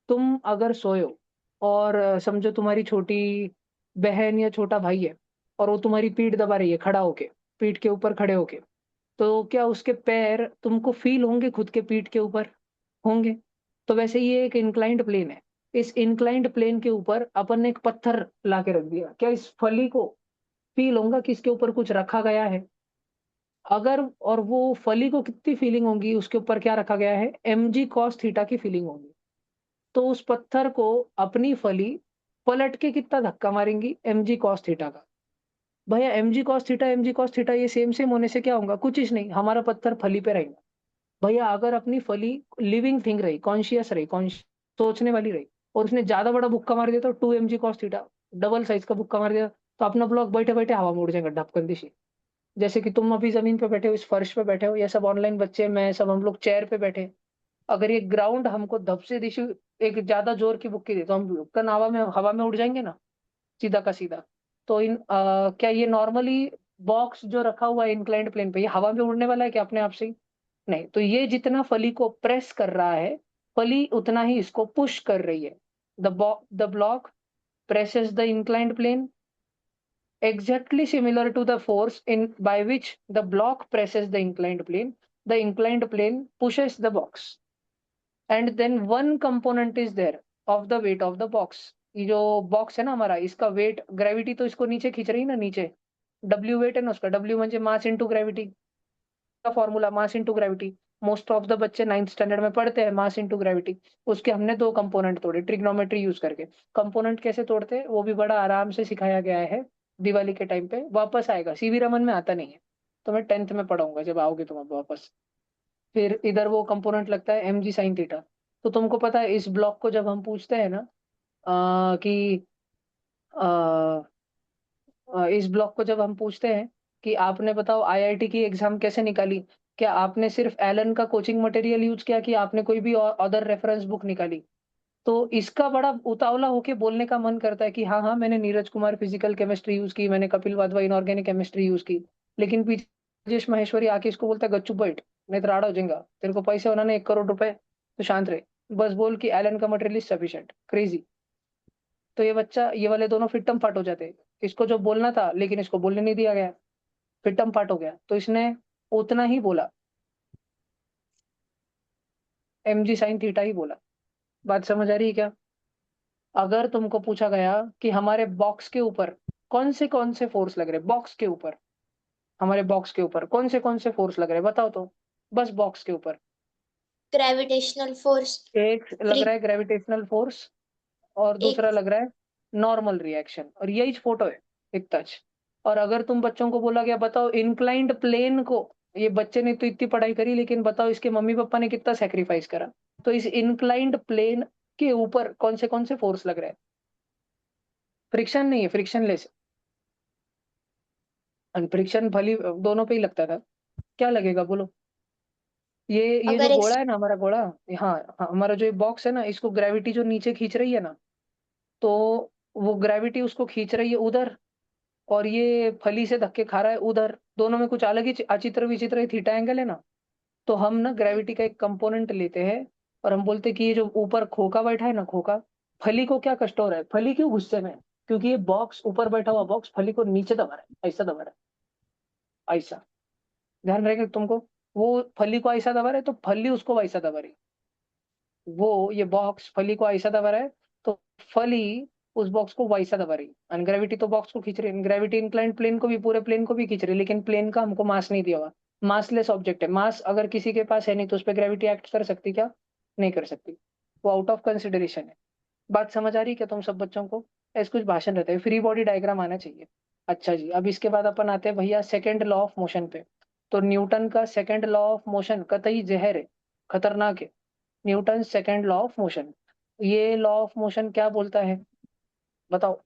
तुम अगर सोए हो और समझो तुम्हारी छोटी बहन या छोटा भाई है और वो तुम्हारी पीठ दबा रही है खड़ा होके, पीठ के ऊपर खड़े होके, तो क्या उसके पैर तुमको फील होंगे खुद के पीठ के ऊपर? होंगे। तो वैसे ये एक इंक्लाइंड प्लेन है, इस इंक्लाइंड प्लेन के ऊपर अपन ने एक पत्थर ला के रख दिया, क्या इस फली को फील होगा कि इसके ऊपर कुछ रखा गया है? अगर, और वो फली को कितनी फीलिंग होगी, उसके ऊपर क्या रखा गया है? mg cos थीटा की फीलिंग होगी। तो उस पत्थर को अपनी फली पलट के कितना धक्का मारेंगी? mg cos थीटा का। भैया mg cos थीटा ये सेम सेम होने से क्या होगा? कुछ इस नहीं, हमारा पत्थर फली पे रहेगा। भैया अगर अपनी फली लिविंग थिंग रही, कॉन्शियस रही, सोचने वाली रही, और उसने ज्यादा बड़ा बुक्का मार दिया तो 2 mg cos theta, double size का बुक्का मार दिया, तो अपना ब्लॉक बैठे बैठे हवा में उड़ जाएगा ढपकन दिशी। जैसे कि तुम अभी जमीन पे बैठे हो, इस फर्श पे बैठे हो, ये सब ऑनलाइन बच्चे, मैं सब, हम लोग चेयर पे बैठे। अगर ये ग्राउंड हमको धप से दिशु एक ज्यादा जोर की बुक्की दे तो हम लुक्कन हवा में उड़ जाएंगे ना, सीधा का सीधा। तो क्या ये नॉर्मली बॉक्स जो रखा हुआ है इंक्लाइंड प्लेन पे, ये हवा में उड़ने वाला है क्या अपने आप से ही? नहीं। तो ये जितना फली को प्रेस कर रहा है, फली उतना ही इसको पुश कर रही है। The block presses the inclined plane exactly similar to the force in by which the block presses the inclined plane. The inclined plane pushes the box, and then one component is there of the weight of the box. ये जो box है ना हमारा, इसका wait, gravity तो इसको नीचे खींच रही है ना नीचे, डब्ल्यू वेट है ना उसका, डब्ल्यू म्हणजे मास इनटू ग्रेविटी का formula, mass into gravity. Most of the बच्चे 9th स्टैंडर्ड में पढ़ते हैं मास इनटू ग्रेविटी। उसके हमने दो कंपोनेंट तोड़े ट्रिग्नोमेट्री यूज करके। कंपोनेंट कैसे तोड़ते हैं वो भी बड़ा आराम से सिखाया गया है, दिवाली के टाइम पे वापस आएगा, सीवी रमन में आता नहीं है, तो मैं 10th में पढ़ाऊंगा जब आओगे तुम अब वापस। फिर इधर वो कंपोनेंट लगता है mg साइन थीटा। तो तुमको पता है इस ब्लॉक को जब हम पूछते हैं ना, कि इस ब्लॉक को जब हम पूछते हैं कि आपने बताओ आईआईटी की एग्जाम कैसे निकाली, क्या आपने सिर्फ एलन का कोचिंग मटेरियल यूज किया कि आपने कोई भी अदर रेफरेंस बुक निकाली? तो इसका बड़ा उतावला होके बोलने का मन करता है कि हाँ हाँ मैंने Neeraj Kumar physical chemistry use की, मैंने Kapil Wadhwa inorganic chemistry use की। लेकिन पीछे राजेश माहेश्वरी आके इसको बोलता है गच्चू बैठ, नहीं तो राड़ा हो जाएगा, तेरे को पैसे होना ना 1 करोड़ रुपए, तो शांत रहे, बस बोल कि एलन का मटेरियल इज सफिशिएंट, क्रेजी। तो ये बच्चा, ये वाले दोनों फिट्टम फाट हो जाते। इसको जो बोलना था लेकिन इसको बोलने नहीं दिया गया, फिट्टम फाट हो गया, तो इसने उतना ही बोला, mg साइन थीटा ही बोला। बात समझ आ रही है क्या? अगर तुमको पूछा गया कि हमारे बॉक्स के ऊपर कौन से फोर्स लग रहे, बॉक्स के ऊपर, हमारे बॉक्स के ऊपर कौन से फोर्स लग रहे बताओ तो, बस बॉक्स के ऊपर। Gravitational force. एक लग फ्री। रहा है ग्रेविटेशनल फोर्स और एक। दूसरा लग रहा है नॉर्मल रिएक्शन, और यही फोटो है, एक टच। और अगर तुम बच्चों को बोला गया बताओ इंक्लाइंड प्लेन को, ये बच्चे ने तो इतनी पढ़ाई करी लेकिन बताओ इसके मम्मी पापा ने कितना सेक्रीफाइस करा, तो इस इंक्लाइंड प्लेन के ऊपर कौन से फोर्स लग रहे हैं? फ्रिक्शन नहीं है, फ्रिक्शनलेस। फ्रिक्शन भली दोनों पे ही लगता था, क्या लगेगा बोलो? ये जो अगर घोड़ा है ना, हमारा घोड़ा, हाँ हाँ, हमारा जो ये बॉक्स है ना, इसको ग्रेविटी जो नीचे खींच रही है ना, तो वो ग्रेविटी उसको खींच रही है उधर, और ये फली से धक्के खा रहा है उधर, दोनों में कुछ अलग ही अचित्र विचित्र थीटा एंगल है ना। तो हम ना ग्रेविटी का एक कंपोनेंट लेते हैं, और हम बोलते हैं कि ये जो ऊपर खोखा बैठा है ना, खोखा, फली को क्या कष्ट हो रहा है, फली क्यों गुस्से में है? क्योंकि ये बॉक्स, ऊपर बैठा हुआ बॉक्स फली को नीचे दबा रहा है, ऐसा दबा रहा है, ऐसा। ध्यान रहेगा तुमको। वो फली को ऐसा दबा रहा है तो फली उसको वैसा दबा रही, वो ये बॉक्स फली को ऐसा दबा रहा है तो फली उस बॉक्स को वैसा दबा रही, और ग्रेविटी तो बॉक्स को खींच रही है, ग्रेविटी इंक्लाइंड प्लेन को भी, पूरे प्लेन को भी खींच रही है, लेकिन प्लेन का हमको मास नहीं दिया हुआ। मासलेस ऑब्जेक्ट है, मास अगर किसी के पास है नहीं तो उस पर ग्रेविटी एक्ट कर सकती क्या? नहीं कर सकती, वो आउट ऑफ कंसिडरेशन है। बात समझ आ रही है क्या तुम सब बच्चों को? ऐसे कुछ भाषण रहता है, फ्री बॉडी डायग्राम आना चाहिए। अच्छा जी, अब इसके बाद अपन आते हैं भैया सेकंड लॉ ऑफ मोशन पे। तो न्यूटन का सेकंड लॉ ऑफ मोशन कतई जहर है, खतरनाक है। Newton second law of motion, ये लॉ ऑफ मोशन क्या बोलता है, बताओ।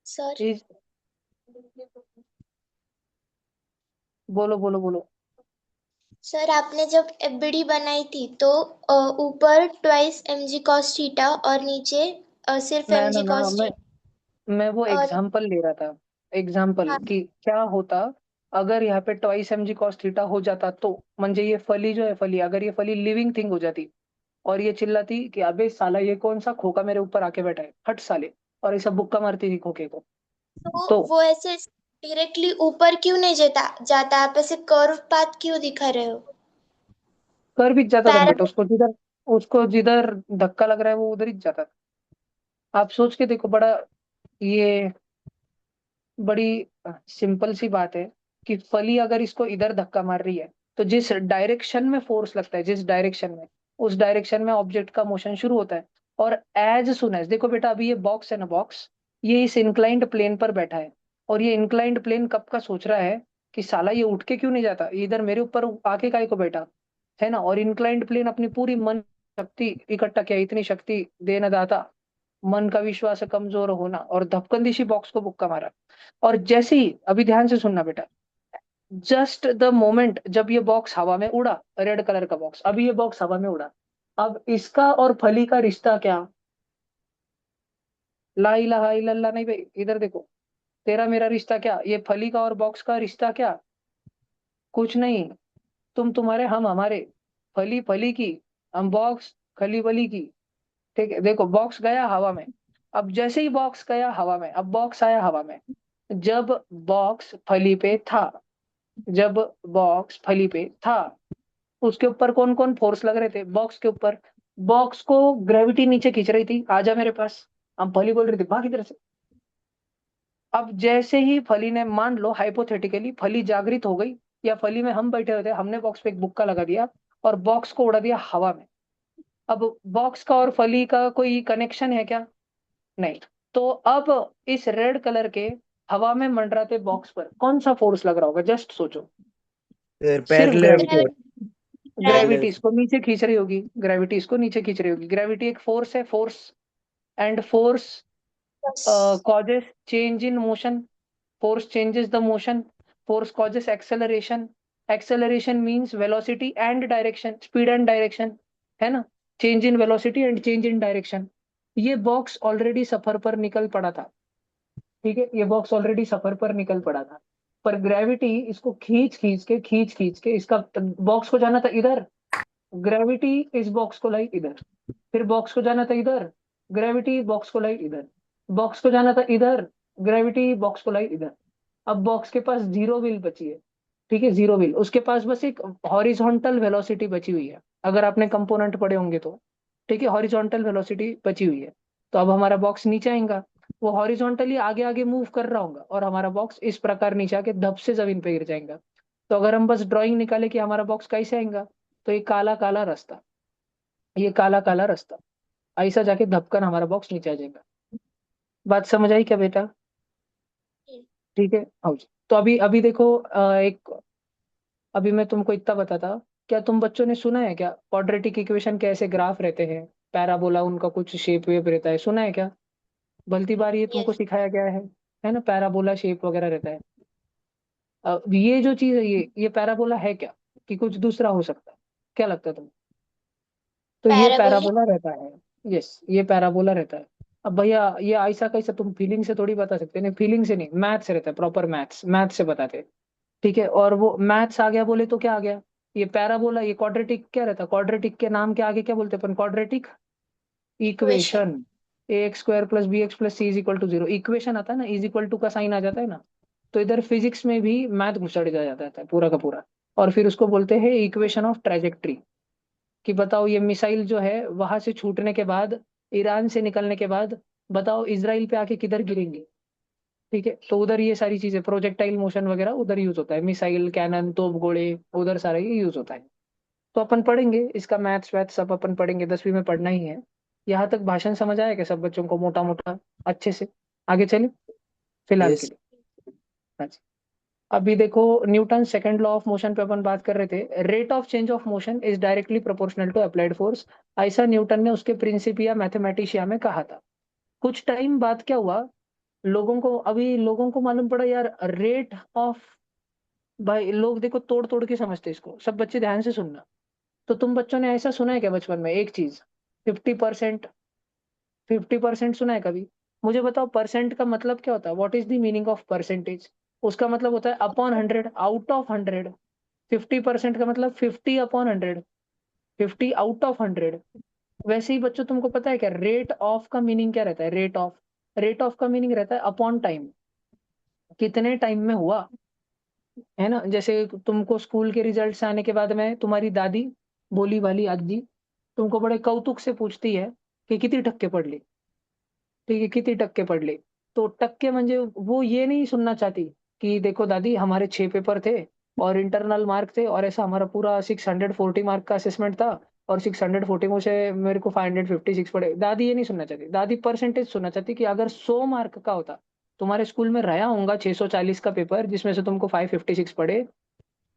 सर इस बोलो बोलो बोलो। सर आपने जब एफबीडी बनाई थी तो ऊपर ट्वाइस mg cos थीटा और नीचे सिर्फ ना ना mg ना, cos थीटा मैं वो और एग्जाम्पल ले रहा था, एग्जाम्पल हाँ। कि क्या होता अगर यहाँ पे twice M G cos theta हो जाता, तो म्हणजे ये फली जो है, फली, अगर ये फली लिविंग थिंग हो जाती और ये चिल्लाती कि अबे साला ये कौन सा खोका मेरे ऊपर आके बैठा है, हट साले, और ऐसा बुक्का मारती थी खोखे को, तो तो वो ऐसे डायरेक्टली ऊपर क्यों नहीं जाता जाता, आप ऐसे कर्व पाथ क्यों दिखा रहे हो? कर भी जाता था ना बेटा, पैराबोल। उसको जिधर धक्का लग रहा है वो उधर ही जाता था। आप सोच के देखो, बड़ा ये बड़ी सिंपल सी बात है कि फली अगर इसको इधर धक्का मार रही है, तो जिस डायरेक्शन में फोर्स लगता है, जिस डायरेक्शन में, उस डायरेक्शन में ऑब्जेक्ट का मोशन शुरू होता है। और एज सुन एज, देखो बेटा, अभी ये बॉक्स है ना, बॉक्स, ये इस इंक्लाइंड प्लेन पर बैठा है, और ये इंक्लाइंड प्लेन कब का सोच रहा है कि साला ये उठ के क्यों नहीं जाता, ये इधर मेरे ऊपर आके काहे को बैठा है ना। और इंक्लाइंड प्लेन अपनी पूरी मन शक्ति इकट्ठा किया, इतनी शक्ति देना दाता, मन का विश्वास कमजोर होना, और धपकन दिशी बॉक्स को बुक्का मारा। और जैसे ही, अभी ध्यान से सुनना बेटा, जस्ट द मोमेंट जब ये बॉक्स हवा में उड़ा, रेड कलर का बॉक्स, अभी ये बॉक्स हवा में उड़ा, अब इसका और फली का रिश्ता क्या? ला इलाहा इल्लल्लाह नहीं भाई, इधर देखो, तेरा मेरा रिश्ता क्या, ये फली का और बॉक्स का रिश्ता क्या? कुछ नहीं। तुम तुम्हारे, हम हमारे, फली फली की, हम बॉक्स, खली बली की। ठीक है, देखो बॉक्स गया हवा में, अब जैसे ही बॉक्स गया हवा में, अब बॉक्स आया हवा में, जब बॉक्स फली पे था, जब बॉक्स फली पे था, उसके ऊपर कौन कौन फोर्स लग रहे थे बॉक्स के ऊपर? बॉक्स को ग्रेविटी नीचे खींच रही थी, आजा मेरे पास। हम फली बोल रही थी भाग इधर से। अब जैसे ही फली ने, मान लो हाइपोथेटिकली फली जागृत हो गई, या फली में हम बैठे हुए थे, हमने बॉक्स पे एक बुक्का लगा दिया और बॉक्स को उड़ा दिया हवा में। अब बॉक्स का और फली का कोई कनेक्शन है क्या? नहीं। तो अब इस रेड कलर के हवा में मंडराते बॉक्स पर कौन सा फोर्स लग रहा होगा, जस्ट सोचो। फिर सिर्फ parallel gravity. Force. Gravity. Gravity parallel. इसको नीचे खींच रही होगी, ग्रेविटी इसको नीचे खींच रही होगी, ग्रेविटी एक फोर्स है, force, and force causes change in motion, force changes the motion, force causes acceleration, acceleration means velocity and direction, speed and direction, है ना, change in velocity and change in direction। ये box already सफर पर निकल पड़ा था, ठीक है, ये बॉक्स ऑलरेडी सफर पर निकल पड़ा था, पर ग्रेविटी इसको खींच खींच के इसका, बॉक्स को जाना था इधर, ग्रेविटी इस बॉक्स को लाई इधर, फिर बॉक्स को जाना था इधर, ग्रेविटी बॉक्स को लाई इधर, बॉक्स को जाना था इधर, ग्रेविटी बॉक्स को लाई इधर। अब बॉक्स के पास जीरो व्हील बची है, ठीक है, जीरो व्हील, उसके पास बस एक हॉरिजॉन्टल वेलोसिटी बची हुई है, अगर आपने कंपोनेंट पढ़े होंगे तो। ठीक है, हॉरिजॉन्टल वेलोसिटी बची हुई है। तो अब हमारा बॉक्स नीचे आएगा, वो हॉरिजॉन्टली आगे आगे मूव कर रहा होगा, और हमारा बॉक्स इस प्रकार नीचे आके धप से जमीन पे गिर जाएगा। तो अगर हम बस ड्राइंग निकाले कि हमारा बॉक्स कैसे आएगा, तो ये काला काला रास्ता, ये काला काला रास्ता, ऐसा जाके धपकन हमारा बॉक्स नीचे आ जाएगा। बात समझ आई क्या बेटा? ठीक है, आओ जी। तो अभी अभी देखो, एक, अभी मैं तुमको इतना बताता, क्या तुम बच्चों ने सुना है क्या क्वाड्रेटिक इक्वेशन के ऐसे ग्राफ रहते हैं, पैराबोला उनका कुछ शेप वेप रहता है, सुना है क्या? भलती बार ये तुमको यस। सिखाया गया है ना, पैराबोला शेप वगैरह रहता है। ये जो चीज है, ये पैराबोला है क्या, कि कुछ दूसरा हो सकता है? क्या लगता है तुम्हें? तो ये पैराबोला। पैराबोला रहता है। यस, ये पैराबोला रहता है। अब भैया ये ऐसा कैसा, तुम फीलिंग से थोड़ी बता सकते, नहीं फीलिंग से नहीं, मैथ से रहता है, प्रॉपर मैथ्स, मैथ से बताते हैं। ठीक है, और वो मैथ्स आ गया बोले तो क्या आ गया? ये पैराबोला, ये क्वाड्रेटिक क्या रहता है, क्वाड्रेटिक के नाम के आगे क्या बोलते हैं अपन, quadratic equation. Equation. A x square plus b x plus c is equal to zero, equation आता है ना, इज इक्वल टू का साइन आ जाता है ना। तो इधर फिजिक्स में भी मैथ घुसड़ जाता है पूरा का पूरा। और फिर उसको बोलते हैं इक्वेशन ऑफ ट्रेजेक्ट्री। कि बताओ ये मिसाइल जो है वहां से छूटने के बाद, ईरान से निकलने के बाद, बताओ इसराइल पे आके किधर गिरेंगी। ठीक है, तो उधर ये सारी चीजें, प्रोजेक्टाइल मोशन वगैरह उधर यूज होता है, मिसाइल, कैनन, तोप, गोले, उधर सारा ये यूज होता है। तो अपन पढ़ेंगे इसका मैथ्स वैथ सब अपन पढ़ेंगे, 10वीं में पढ़ना ही है। यहाँ तक भाषण समझ आया क्या सब बच्चों को, मोटा मोटा अच्छे से? आगे चले फिलहाल के यस। लिए। अच्छा, अभी देखो, Newton second law of motion पे अपन बात कर रहे थे, rate of change of motion is directly proportional to applied force. ऐसा न्यूटन ने उसके प्रिंसिपिया मैथमेटिशिया में कहा था। कुछ टाइम बाद क्या हुआ, लोगों को मालूम पड़ा यार, रेट ऑफ, भाई लोग देखो तोड़ तोड़ के समझते इसको, सब बच्चे ध्यान से सुनना। तो तुम बच्चों ने ऐसा सुना है क्या बचपन में एक चीज, 50%? 50% सुना है कभी? मुझे बताओ परसेंट का मतलब क्या होता है, what is the meaning of percentage? उसका मतलब होता है अपॉन 100, आउट ऑफ 100। 50% का मतलब 50/100, 50 आउट ऑफ 100। वैसे ही बच्चों तुमको पता है क्या रेट ऑफ का मीनिंग क्या रहता है, रेट ऑफ? रेट ऑफ का मीनिंग रहता है अपॉन टाइम, कितने टाइम में हुआ, है ना। जैसे तुमको स्कूल के रिजल्ट्स आने के बाद में तुम्हारी दादी, बोली वाली आजी, तुमको बड़े कौतुक से पूछती है कि कितनी टक्के पढ़ ली। ठीक है, कितनी टक्के पढ़ ली। तो टक्के म्हणजे वो ये नहीं सुनना चाहती कि देखो दादी हमारे 6 पेपर थे और इंटरनल मार्क थे, और ऐसा हमारा पूरा 640 मार्क का असेसमेंट था, और 640 में से मेरे को 556 पड़े। दादी ये नहीं सुनना चाहती, दादी परसेंटेज सुनना चाहती कि अगर 100 मार्क का होता, तुम्हारे स्कूल में रहा होगा 640 का पेपर जिसमें से तुमको 556 पड़े,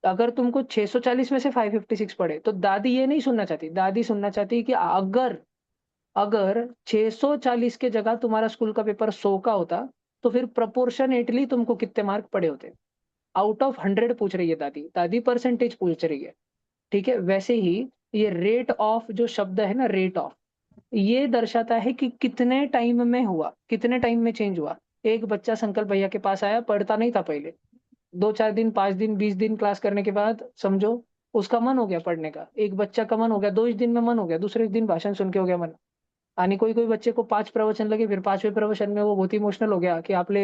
अगर तुमको 640 में से 556 पड़े, तो दादी ये नहीं सुनना चाहती, दादी सुनना चाहती कि अगर अगर 640 के जगह तुम्हारा स्कूल का पेपर 100 का होता, तो फिर प्रोपोर्शनेटली तुमको कितने मार्क पड़े होते। आउट ऑफ 100 पूछ रही है दादी, दादी परसेंटेज पूछ रही है। ठीक है, वैसे ही ये रेट ऑफ जो शब्द है ना, रेट ऑफ, ये दर्शाता है कि कितने टाइम में हुआ, कितने टाइम में चेंज हुआ। एक बच्चा संकल्प भैया के पास आया, पढ़ता नहीं था पहले, 2 4 दिन, 5 दिन, 20 दिन क्लास करने के बाद समझो उसका मन हो गया पढ़ने का। एक बच्चा का मन हो गया, 2 दिन में मन हो गया, दूसरे दिन भाषण सुन के हो गया मन। आणि कोई कोई बच्चे को 5 प्रवचन लगे, फिर 5वें प्रवचन में वो बहुत इमोशनल हो गया कि आपले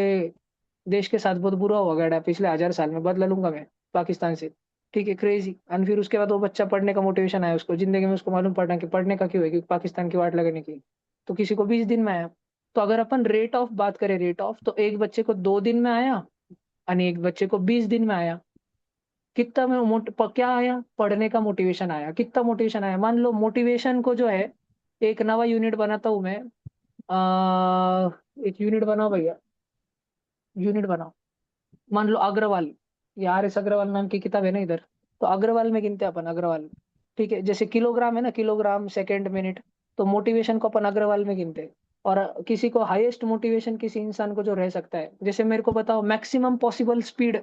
देश के साथ बहुत बुरा हुआ गया पिछले 1000 साल में, बदला लूंगा मैं पाकिस्तान से। ठीक है, क्रेजी। एंड फिर उसके बाद वो बच्चा पढ़ने का मोटिवेशन आया उसको जिंदगी में, उसको मालूम पड़ना कि पढ़ने का क्यों है, क्योंकि पाकिस्तान की वाट लगने की। तो किसी को 20 दिन में आया। तो अगर अपन रेट ऑफ बात करें, रेट ऑफ, तो एक बच्चे को 2 दिन में आया, और एक बच्चे को 20 दिन में आया। कितना में क्या आया, पढ़ने का मोटिवेशन आया। कितना मोटिवेशन आया, मान लो मोटिवेशन को जो है, एक नवा यूनिट बनाता हूं मैं। एक यूनिट बनाओ भैया, यूनिट बनाओ। मान लो अग्रवाल, ये आर एस अग्रवाल नाम की किताब है ना इधर, तो अग्रवाल में गिनते हैं अपन, अग्रवाल। ठीक है, जैसे किलोग्राम है ना, किलोग्राम, सेकंड, मिनट, तो मोटिवेशन को अपन अग्रवाल में गिनते हैं। और किसी को हाईएस्ट मोटिवेशन किसी इंसान को जो रह सकता है, जैसे मेरे को बताओ मैक्सिमम पॉसिबल स्पीड,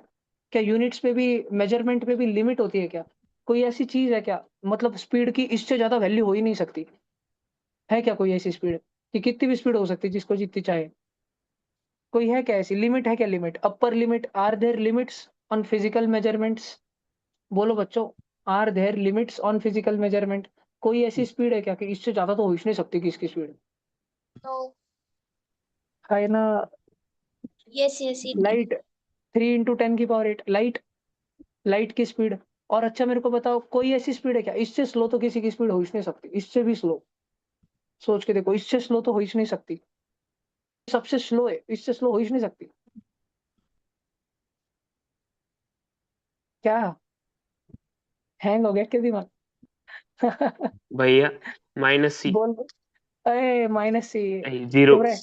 क्या यूनिट्स पे भी, मेजरमेंट पे भी लिमिट होती है क्या? कोई ऐसी चीज है क्या, मतलब स्पीड की इससे ज्यादा वैल्यू हो ही नहीं सकती? है क्या कोई ऐसी स्पीड कि कितनी भी स्पीड हो सकती है जिसको जितनी चाहे? कोई है क्या ऐसी लिमिट, है क्या limit, upper limit? Are there limits on physical measurements? बोलो बच्चों, are there limits on physical measurement? कोई ऐसी स्पीड है क्या कि इससे ज्यादा तो हो ही नहीं सकती किसकी स्पीड? नो। है ना। Yes yes it. Light, 3 × 10⁸ light, light की स्पीड। और अच्छा मेरे को बताओ, कोई ऐसी स्पीड है क्या, इससे स्लो तो किसी की स्पीड हो ही नहीं सकती, इससे भी स्लो। सोच के देखो, इससे स्लो तो हो ही नहीं सकती, सबसे स्लो है, इससे स्लो हो ही नहीं सकती। क्या, हैंग हो गया क्या दिमाग? भैया -c। बोल। अरे माइनस 3। जीरो। चुप रहे।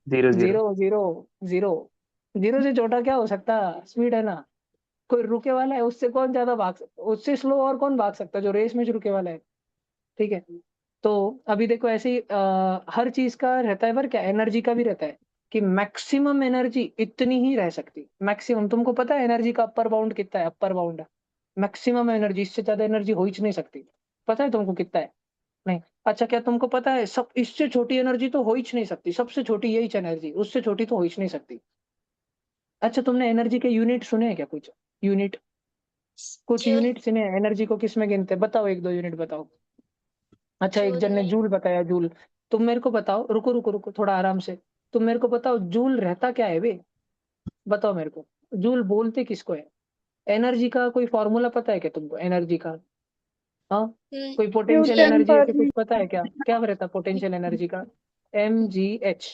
0 0। 0 0 0। 0 से छोटा क्या हो सकता, स्पीड है ना। कोई रुके वाला है, उससे कौन ज्यादा भाग सकता, उससे स्लो और कौन भाग सकता जो रेस में जो रुके वाला है। ठीक है। तो अभी देखो ऐसे ही हर चीज का रहता है, पर क्या एनर्जी का भी रहता है। कि मैक्सिमम एनर्जी इतनी ही रह सकती, मैक्सिमम। तुमको पता है एनर्जी का अपर बाउंड कितना है? अपर बाउंड मैक्सिमम एनर्जी, इससे ज्यादा एनर्जी हो ही नहीं सकती। पता है तुमको कितना है? नहीं। अच्छा, क्या तुमको पता है सब इससे छोटी एनर्जी तो हो ही नहीं सकती, सबसे छोटी यही एनर्जी, उससे छोटी तो हो ही नहीं सकती। अच्छा, तुमने एनर्जी के यूनिट सुने हैं क्या? कुछ यूनिट, कुछ जूल। यूनिट सुने हैं एनर्जी को किस में गिनते हैं? बताओ, एक दो यूनिट बताओ। अच्छा, एक जूल जन ने में। जूल बताया, जूल। तुम मेरे को बताओ, रुको रुको रुको थोड़ा आराम से। तुम मेरे को बताओ जूल रहता क्या है बे? बताओ मेरे को, जूल बोलते किसको है? एनर्जी का कोई फॉर्मूला पता है क्या तुमको एनर्जी का? हाँ, हम्म। कोई पोटेंशियल न्यूटन एनर्जी पर। ऐसे कुछ पता है क्या? क्या रहता पोटेंशियल एनर्जी का? mgh,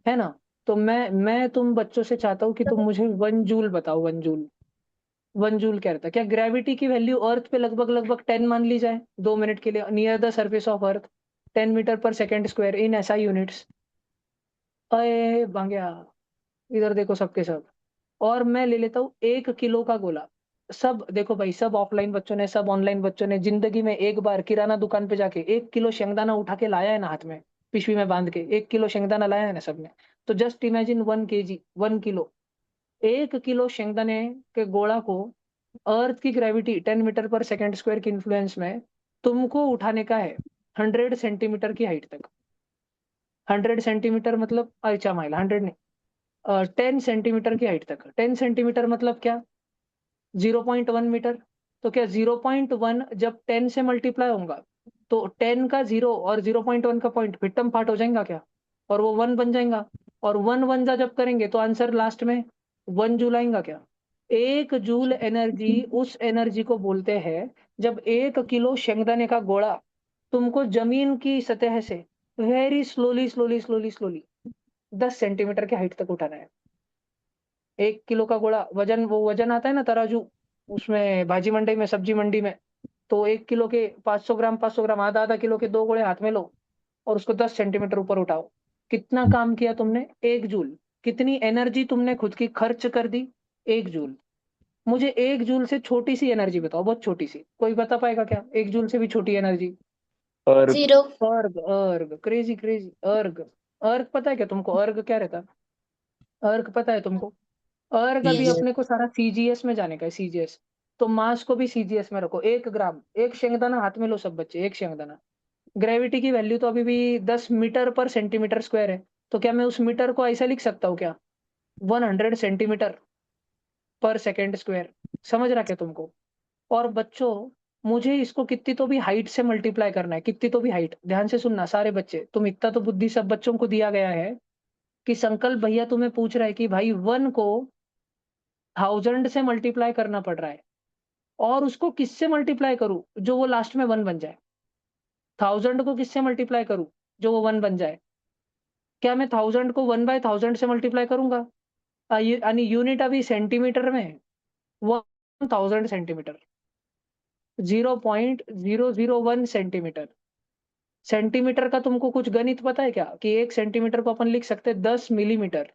है ना? तो मैं तुम बच्चों से चाहता हूँ कि तुम मुझे 1 जूल बताओ, 1 जूल। 1 जूल क्या रहता है? क्या ग्रेविटी की वैल्यू अर्थ पे लगभग लगभग 10 मान ली जाए 2 मिनट के लिए, near the surface of earth, 10 metre per second square in SI units. अरे भांग्या, इधर देखो सबके सब। और मैं ले लेता हूँ 1 किलो का गोला। सब देखो भाई, सब ऑफलाइन बच्चों ने, सब ऑनलाइन बच्चों ने जिंदगी में एक बार किराना दुकान पे जाके 1 किलो शेंगदाना उठा के लाया है ना, हाथ में पिशवी में बांध के 1 किलो शेंगदाना लाया है ना सबने। तो just imagine 1 kg, 1 kilo, 1 kilo शेंगदाने के गोला को अर्थ की gravity 10 metre per second square की इन्फ्लुएंस में तुमको उठाने का है 100 सेंटीमीटर की हाइट तक। 100 सेंटीमीटर मतलब, अच्छा माइल 100, 10 सेंटीमीटर की हाइट तक। 10 सेंटीमीटर मतलब क्या? 0.1 मीटर। तो क्या 0.1 जब 10 से मल्टीप्लाई होगा तो 10 का 0 और 0.1 का पॉइंट फिटम फाट हो जाएगा क्या? और वो 1 बन जाएगा। और 1 1 जा जब करेंगे तो आंसर लास्ट में 1 जूल आएगा क्या? 1 जूल एनर्जी उस एनर्जी को बोलते हैं जब 1 किलो शेंगदाने का गोला तुमको जमीन की सतह से very slowly slowly slowly slowly 10 centimetre की हाइट तक उठाना है। 1 किलो का गोला वजन, वो वजन आता है ना तराजू, उसमें भाजी मंडी में, सब्जी मंडी में। तो 1 किलो के 500 ग्राम, 500 ग्राम, आधा आधा किलो के 2 गोले हाथ में लो और उसको 10 सेंटीमीटर ऊपर उठाओ। कितना काम किया तुमने? 1 जूल। कितनी एनर्जी तुमने खुद की खर्च कर दी? 1 जूल। मुझे 1 जूल से छोटी सी एनर्जी बताओ, बहुत छोटी सी, कोई बता पाएगा क्या 1 जूल से भी छोटी एनर्जी? और जीरो। अर्ग, अर्ग, क्रेजी क्रेजी, अर्ग। अर्ग पता है क्या तुमको? अर्ग क्या रहता है? अर्ग पता है तुमको? अर्ग अभी यस। ये अपने को सारा सीजीएस में जाने का है, सीजीएस। तो मास को भी सीजीएस में रखो। 1 ग्राम, एक शेंगदाना हाथ में लो सब बच्चे, एक शेंगदाना। ग्रेविटी की वैल्यू तो अभी भी 10 मीटर पर सेंटीमीटर स्क्वायर है। तो क्या मैं उस मीटर को ऐसा लिख सकता हूँ क्या? 100 सेंटीमीटर पर सेकेंड स्क्वायर। समझ रहा क्या तुमको? और बच्चों, मुझे इसको कितनी तो भी हाइट से मल्टीप्लाई करना है, कितनी तो भी हाइट। ध्यान से सुनना सारे बच्चे, तुम इतना तो बुद्धि सब बच्चों को दिया गया है कि संकल्प भैया तुम्हें पूछ रहा है कि भाई 1 को 1000 से मल्टीप्लाई करना पड़ रहा है, और उसको किससे मल्टीप्लाई करूं जो वो लास्ट में 1 बन जाए? 1000 को किससे मल्टीप्लाई करूं जो वो 1 बन जाए? क्या मैं 1000 को 1/1000 से मल्टीप्लाई करूंगा? यानी यूनिट अभी सेंटीमीटर में है। 1000 सेंटीमीटर, 0.001 सेंटीमीटर। सेंटीमीटर का तुमको कुछ गणित पता है क्या कि 1 सेंटीमीटर को अपन लिख सकते हैं 10 मिलीमीटर?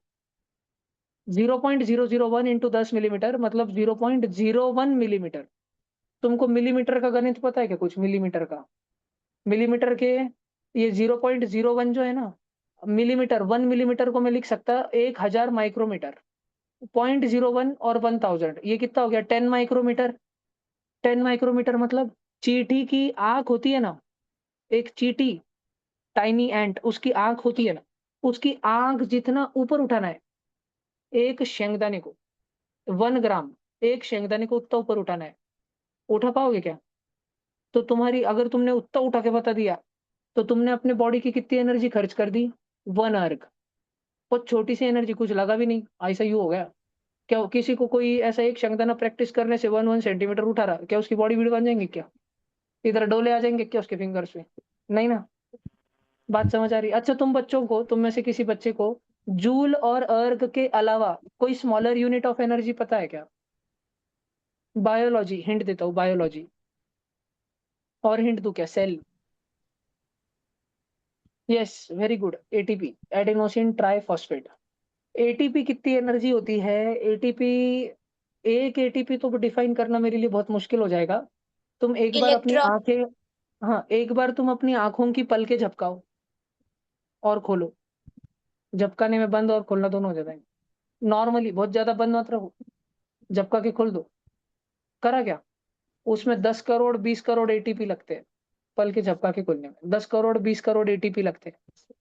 0.001 इंटू 10 मिलीमीटर मतलब 0.01 मिलीमीटर। तुमको मिलीमीटर का गणित पता है क्या कुछ मिलीमीटर का? मिलीमीटर के ये 0.01 जो है ना, मिलीमीटर, 1 मिलीमीटर को मैं लिख सकता 1000 माइक्रोमीटर। 0.01 और 1000, ये कितना हो गया? 10 माइक्रोमीटर। 10 माइक्रोमीटर मतलब चींटी की आंख होती है ना, एक चींटी, टाइनी एंट, उसकी आंख होती है ना, उसकी आंख जितना ऊपर उठाना है एक शेंगदाने को, 1 ग्राम, एक शेंगदाने को उतना ऊपर उठाना है। उठा पाओगे क्या? तो तुम्हारी, अगर तुमने उतना उठा के बता दिया तो तुमने अपने बॉडी की कितनी एनर्जी खर्च कर दी? 1 अर्ग। बहुत छोटी सी एनर्जी, कुछ लगा भी नहीं, ऐसा ही हो गया। क्या किसी को कोई ऐसा एक शंखदाना प्रैक्टिस करने से 1 1 सेंटीमीटर उठा रहा, क्या उसकी बॉडी बिल्ड बन जाएंगी क्या? इधर डोले आ जाएंगे क्या उसके फिंगर्स पे? नहीं ना। बात समझ आ रही? अच्छा, तुम बच्चों को, तुम में से किसी बच्चे को जूल और अर्ग के अलावा कोई स्मॉलर यूनिट ऑफ एनर्जी पता है क्या? बायोलॉजी, हिंट देता हूँ, बायोलॉजी। और हिंट दूं क्या? Cell. Yes, very good, ATP, adenosine triphosphate. ATP कितनी एनर्जी होती है? एटीपी, एक एटीपी तो डिफाइन करना मेरे लिए बहुत मुश्किल हो जाएगा। तुम एक बार अपनी इलेक्ट्रॉन। आंखें, हाँ, एक बार तुम अपनी आंखों की पलकें झपकाओ और खोलो। झपकाने में बंद और खोलना दोनों हो जाता है। नॉर्मली बहुत ज्यादा बंद मत रखो, झपका के खोल दो। करा क्या? उसमें 10 करोड़ 20 करोड़ एटीपी लगते हैं पल के झपका के खोलने में, 10 करोड़ 20 करोड़ एटीपी लगते हैं।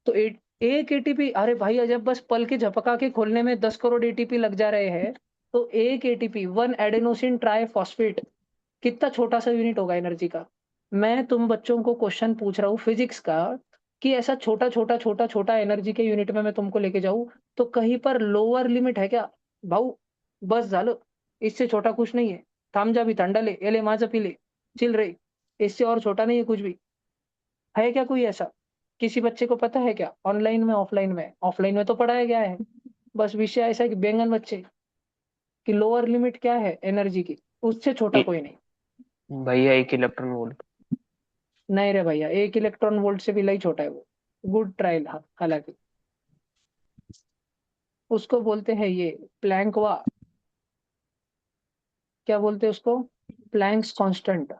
तो एक एटीपी, अरे भाई जब बस पल के झपका के खोलने में 10 करोड़ एटीपी लग जा रहे हैं, तो एक एटीपी, 1 एडेनोसिन ट्राइफॉस्फेट, कितना छोटा सा यूनिट होगा एनर्जी का। मैं तुम बच्चों को क्वेश्चन पूछ रहा हूँ फिजिक्स का, कि ऐसा छोटा छोटा छोटा छोटा एनर्जी के यूनिट में मैं तुमको लेके जाऊं, तो कहीं पर लोअर लिमिट है क्या? भाऊ बस झालो, इससे छोटा कुछ नहीं है। थाम जा भी ठंडा ले, एले माझा पी ले, चिल रही, इससे और छोटा नहीं है कुछ भी। है क्या कोई ऐसा? किसी बच्चे को पता है क्या? ऑनलाइन में ऑफलाइन में, ऑफलाइन में तो पढ़ाया गया है, बस विषय ऐसा है कि बैंगन बच्चे की लोअर लिमिट क्या है एनर्जी की, उससे छोटा ए- कोई नहीं। भैया 1 इलेक्ट्रॉन वोल्ट। नहीं रे भैया, 1 इलेक्ट्रॉन वोल्ट से भी लई छोटा है वो। गुड ट्रायल, हालांकि उसको बोलते हैं ये प्लैंकवा, क्या बोलते हैं उसको, प्लैंक्स कांस्टेंट।